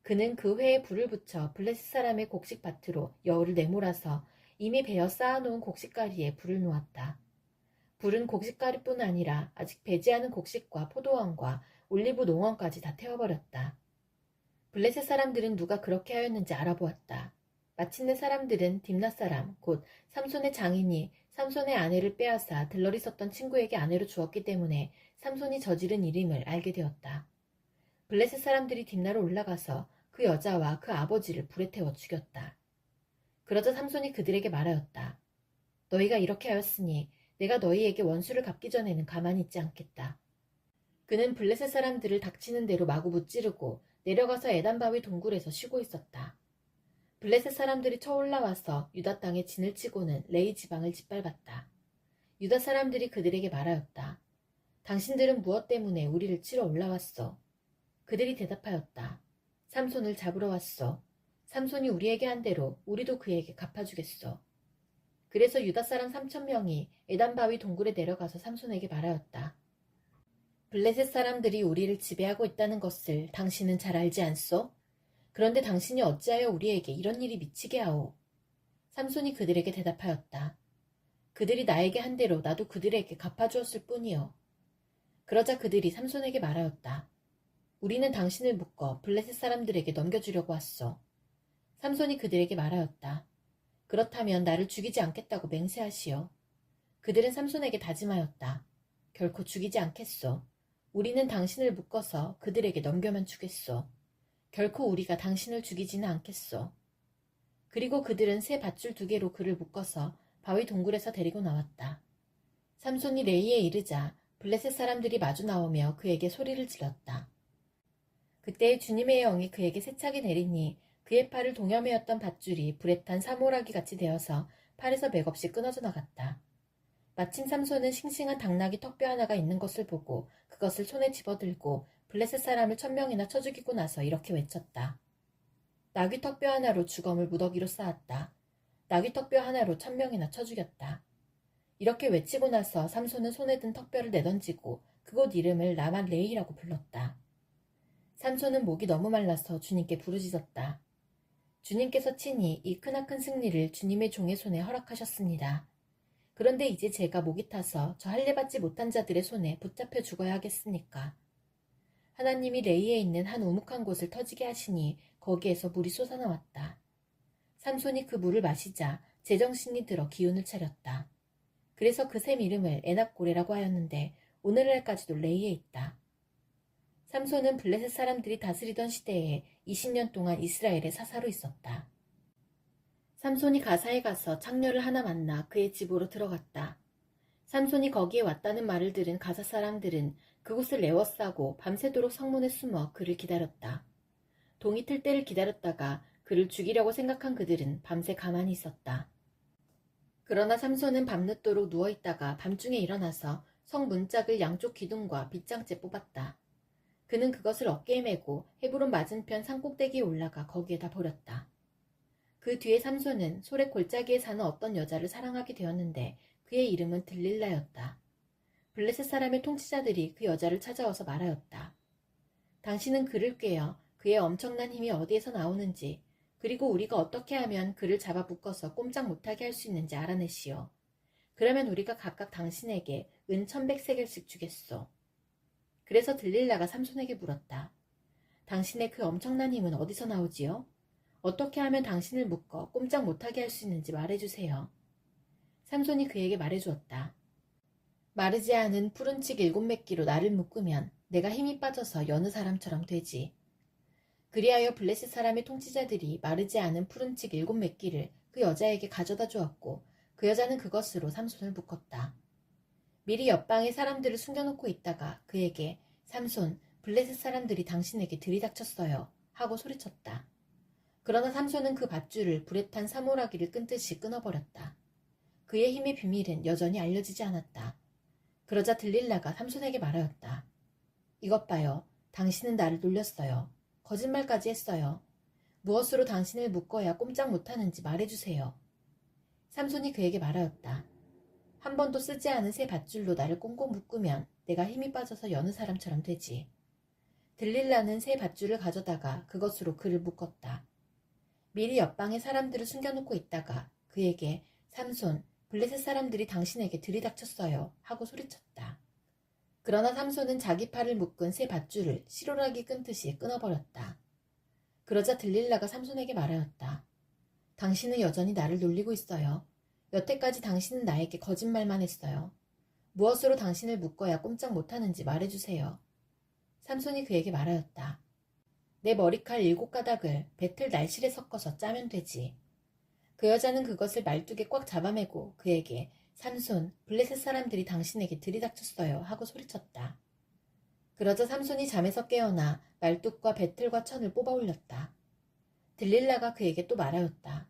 [SPEAKER 1] 그는 그 회에 불을 붙여 블레셋 사람의 곡식밭으로 여우를 내몰아서 이미 베어 쌓아놓은 곡식가리에 불을 놓았다. 불은 곡식가리뿐 아니라 아직 배지 않은 곡식과 포도원과 올리브 농원까지 다 태워버렸다. 블레셋 사람들은 누가 그렇게 하였는지 알아보았다. 마침내 사람들은 딥낫 사람, 곧 삼손의 장인이 삼손의 아내를 빼앗아 들러리 섰던 친구에게 아내로 주었기 때문에 삼손이 저지른 일임을 알게 되었다. 블레셋 사람들이 딥나로 올라가서 그 여자와 그 아버지를 불에 태워 죽였다. 그러자 삼손이 그들에게 말하였다. 너희가 이렇게 하였으니 내가 너희에게 원수를 갚기 전에는 가만히 있지 않겠다. 그는 블레셋 사람들을 닥치는 대로 마구 무찌르고 내려가서 에단바위 동굴에서 쉬고 있었다. 블레셋 사람들이 쳐올라와서 유다 땅에 진을 치고는 레이 지방을 짓밟았다. 유다 사람들이 그들에게 말하였다. 당신들은 무엇 때문에 우리를 치러 올라왔어? 그들이 대답하였다. 삼손을 잡으러 왔어. 삼손이 우리에게 한 대로 우리도 그에게 갚아주겠어. 그래서 유다 사람 3,000명이 에단바위 동굴에 내려가서 삼손에게 말하였다. 블레셋 사람들이 우리를 지배하고 있다는 것을 당신은 잘 알지 않소? 그런데 당신이 어찌하여 우리에게 이런 일이 미치게 하오? 삼손이 그들에게 대답하였다. 그들이 나에게 한 대로 나도 그들에게 갚아주었을 뿐이요. 그러자 그들이 삼손에게 말하였다. 우리는 당신을 묶어 블레셋 사람들에게 넘겨주려고 왔소. 삼손이 그들에게 말하였다. 그렇다면 나를 죽이지 않겠다고 맹세하시오. 그들은 삼손에게 다짐하였다. 결코 죽이지 않겠소. 우리는 당신을 묶어서 그들에게 넘겨만 주겠소. 결코 우리가 당신을 죽이지는 않겠소. 그리고 그들은 새 밧줄 2개로 그를 묶어서 바위 동굴에서 데리고 나왔다. 삼손이 레이에 이르자 블레셋 사람들이 마주 나오며 그에게 소리를 질렀다. 그때 주님의 영이 그에게 세차게 내리니 그의 팔을 동여매였던 밧줄이 불에 탄 사모라기 같이 되어서 팔에서 맥없이 끊어져 나갔다. 마침 삼손은 싱싱한 당나귀 턱뼈 하나가 있는 것을 보고 그것을 손에 집어들고 블레셋 사람을 1,000명이나 쳐 죽이고 나서 이렇게 외쳤다. 나귀 턱뼈 하나로 주검을 무더기로 쌓았다. 나귀 턱뼈 하나로 1,000명이나 쳐 죽였다. 이렇게 외치고 나서 삼손은 손에 든 턱뼈를 내던지고 그곳 이름을 라만 레이라고 불렀다. 삼손은 목이 너무 말라서 주님께 부르짖었다. 주님께서 친히 이 크나큰 승리를 주님의 종의 손에 허락하셨습니다. 그런데 이제 제가 목이 타서 저 할례받지 못한 자들의 손에 붙잡혀 죽어야 하겠습니까? 하나님이 레이에 있는 한 우묵한 곳을 터지게 하시니 거기에서 물이 솟아나왔다. 삼손이 그 물을 마시자 제정신이 들어 기운을 차렸다. 그래서 그 샘 이름을 에낙고레라고 하였는데 오늘날까지도 레이에 있다. 삼손은 블레셋 사람들이 다스리던 시대에 20년 동안 이스라엘의 사사로 있었다. 삼손이 가사에 가서 창녀를 하나 만나 그의 집으로 들어갔다. 삼손이 거기에 왔다는 말을 들은 가사 사람들은 그곳을 에워싸고 밤새도록 성문에 숨어 그를 기다렸다. 동이 틀 때를 기다렸다가 그를 죽이려고 생각한 그들은 밤새 가만히 있었다. 그러나 삼손은 밤늦도록 누워있다가 밤중에 일어나서 성 문짝을 양쪽 기둥과 빗장째 뽑았다. 그는 그것을 어깨에 메고 헤브론 맞은편 산꼭대기에 올라가 거기에다 버렸다. 그 뒤에 삼손은 소래 골짜기에 사는 어떤 여자를 사랑하게 되었는데 그의 이름은 들릴라였다. 블레셋 사람의 통치자들이 그 여자를 찾아와서 말하였다. 당신은 그를 꿰어 그의 엄청난 힘이 어디에서 나오는지 그리고 우리가 어떻게 하면 그를 잡아 묶어서 꼼짝 못하게 할 수 있는지 알아내시오. 그러면 우리가 각각 당신에게 은 1,100세겔씩 주겠소. 그래서 들릴라가 삼손에게 물었다. 당신의 그 엄청난 힘은 어디서 나오지요? 어떻게 하면 당신을 묶어 꼼짝 못하게 할 수 있는지 말해주세요. 삼손이 그에게 말해주었다. 마르지 않은 푸른 칙 7매끼로 나를 묶으면 내가 힘이 빠져서 여느 사람처럼 되지. 그리하여 블레셋 사람의 통치자들이 마르지 않은 푸른 칙 7매끼를 그 여자에게 가져다 주었고 그 여자는 그것으로 삼손을 묶었다. 미리 옆방에 사람들을 숨겨놓고 있다가 그에게 삼손, 블레셋 사람들이 당신에게 들이닥쳤어요 하고 소리쳤다. 그러나 삼손은 그 밧줄을 불에 탄 사모라기를 끈듯이 끊어버렸다. 그의 힘의 비밀은 여전히 알려지지 않았다. 그러자 들릴라가 삼손에게 말하였다. 이것 봐요. 당신은 나를 놀렸어요. 거짓말까지 했어요. 무엇으로 당신을 묶어야 꼼짝 못하는지 말해주세요. 삼손이 그에게 말하였다. 한 번도 쓰지 않은 새 밧줄로 나를 꽁꽁 묶으면 내가 힘이 빠져서 여느 사람처럼 되지. 들릴라는 새 밧줄을 가져다가 그것으로 그를 묶었다. 미리 옆방에 사람들을 숨겨놓고 있다가 그에게 삼손, 블레셋 사람들이 당신에게 들이닥쳤어요 하고 소리쳤다. 그러나 삼손은 자기 팔을 묶은 새 밧줄을 시로라기 끈듯이 끊어버렸다. 그러자 들릴라가 삼손에게 말하였다. 당신은 여전히 나를 놀리고 있어요. 여태까지 당신은 나에게 거짓말만 했어요. 무엇으로 당신을 묶어야 꼼짝 못하는지 말해주세요. 삼손이 그에게 말하였다. 내 머리칼 7가닥을 배틀 날실에 섞어서 짜면 되지. 그 여자는 그것을 말뚝에 꽉 잡아매고 그에게 삼손, 블레셋 사람들이 당신에게 들이닥쳤어요 하고 소리쳤다. 그러자 삼손이 잠에서 깨어나 말뚝과 배틀과 천을 뽑아 올렸다. 들릴라가 그에게 또 말하였다.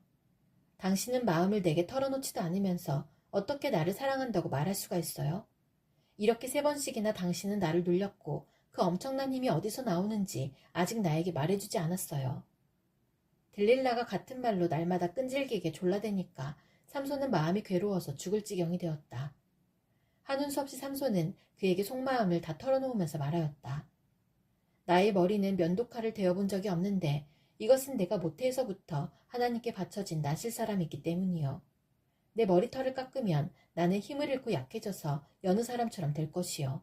[SPEAKER 1] 당신은 마음을 내게 털어놓지도 않으면서 어떻게 나를 사랑한다고 말할 수가 있어요? 이렇게 3번씩이나 당신은 나를 놀렸고 그 엄청난 힘이 어디서 나오는지 아직 나에게 말해주지 않았어요. 들릴라가 같은 말로 날마다 끈질기게 졸라대니까 삼손은 마음이 괴로워서 죽을 지경이 되었다. 한운 수 없이 삼손은 그에게 속마음을 다 털어놓으면서 말하였다. 나의 머리는 면도칼을 대어본 적이 없는데 이것은 내가 모태에서부터 하나님께 바쳐진 나실 사람이기 때문이요. 내 머리털을 깎으면 나는 힘을 잃고 약해져서 여느 사람처럼 될 것이요.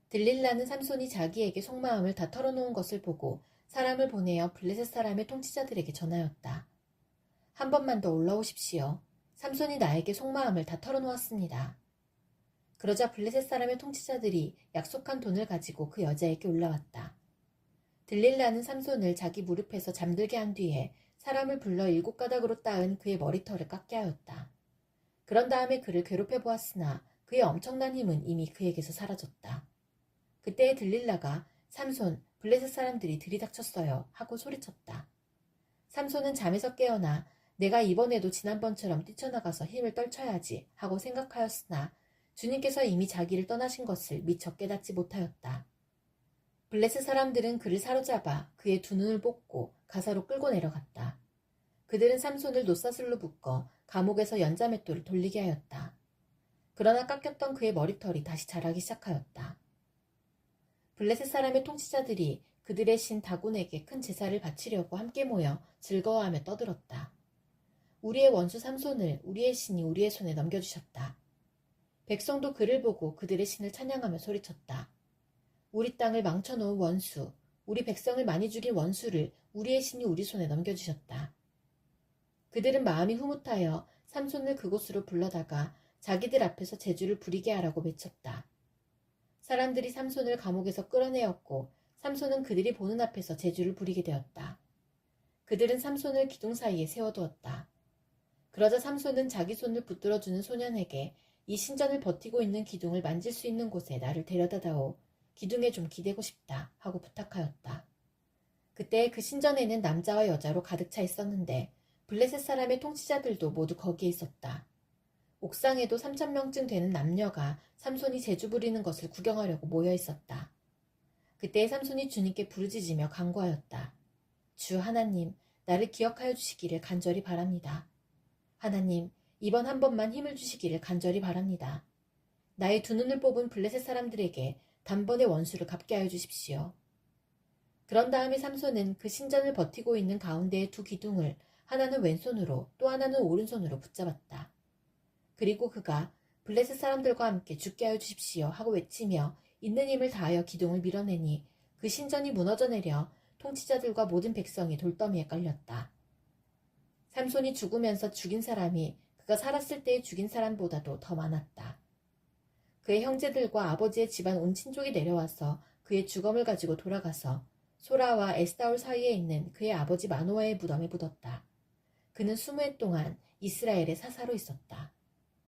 [SPEAKER 1] 들릴라는 삼손이 자기에게 속마음을 다 털어놓은 것을 보고 사람을 보내어 블레셋 사람의 통치자들에게 전하였다. 한 번만 더 올라오십시오. 삼손이 나에게 속마음을 다 털어놓았습니다. 그러자 블레셋 사람의 통치자들이 약속한 돈을 가지고 그 여자에게 올라왔다. 들릴라는 삼손을 자기 무릎에서 잠들게 한 뒤에 사람을 불러 7가닥으로 따은 그의 머리털을 깎게 하였다. 그런 다음에 그를 괴롭혀 보았으나 그의 엄청난 힘은 이미 그에게서 사라졌다. 그때에 들릴라가 삼손, 블레셋 사람들이 들이닥쳤어요 하고 소리쳤다. 삼손은 잠에서 깨어나 내가 이번에도 지난번처럼 뛰쳐나가서 힘을 떨쳐야지 하고 생각하였으나 주님께서 이미 자기를 떠나신 것을 미처 깨닫지 못하였다. 블레셋 사람들은 그를 사로잡아 그의 두 눈을 뽑고 가사로 끌고 내려갔다. 그들은 삼손을 노사슬로 묶어 감옥에서 연자맷돌을 돌리게 하였다. 그러나 깎였던 그의 머리털이 다시 자라기 시작하였다. 블레셋 사람의 통치자들이 그들의 신 다곤에게 큰 제사를 바치려고 함께 모여 즐거워하며 떠들었다. 우리의 원수 삼손을 우리의 신이 우리의 손에 넘겨주셨다. 백성도 그를 보고 그들의 신을 찬양하며 소리쳤다. 우리 땅을 망쳐놓은 원수, 우리 백성을 많이 죽인 원수를 우리의 신이 우리 손에 넘겨주셨다. 그들은 마음이 흐뭇하여 삼손을 그곳으로 불러다가 자기들 앞에서 제주를 부리게 하라고 외쳤다. 사람들이 삼손을 감옥에서 끌어내었고 삼손은 그들이 보는 앞에서 제주를 부리게 되었다. 그들은 삼손을 기둥 사이에 세워두었다. 그러자 삼손은 자기 손을 붙들어주는 소년에게 이 신전을 버티고 있는 기둥을 만질 수 있는 곳에 나를 데려다다오. 기둥에 좀 기대고 싶다 하고 부탁하였다. 그때 그 신전에는 남자와 여자로 가득 차 있었는데 블레셋 사람의 통치자들도 모두 거기에 있었다. 옥상에도 3,000명쯤 되는 남녀가 삼손이 재주 부리는 것을 구경하려고 모여 있었다. 그때 삼손이 주님께 부르짖으며 간구하였다. 주 하나님, 나를 기억하여 주시기를 간절히 바랍니다. 하나님, 이번 한 번만 힘을 주시기를 간절히 바랍니다. 나의 두 눈을 뽑은 블레셋 사람들에게 단번에 원수를 갚게 하여 주십시오. 그런 다음에 삼손은 그 신전을 버티고 있는 가운데의 두 기둥을 하나는 왼손으로 또 하나는 오른손으로 붙잡았다. 그리고 그가 블레셋 사람들과 함께 죽게 하여 주십시오 하고 외치며 있는 힘을 다하여 기둥을 밀어내니 그 신전이 무너져 내려 통치자들과 모든 백성이 돌더미에 깔렸다. 삼손이 죽으면서 죽인 사람이 그가 살았을 때에 죽인 사람보다도 더 많았다. 그의 형제들과 아버지의 집안 온 친족이 내려와서 그의 주검을 가지고 돌아가서 소라와 에스다올 사이에 있는 그의 아버지 마노아의 무덤에 묻었다. 그는 20해 동안 이스라엘의 사사로 있었다.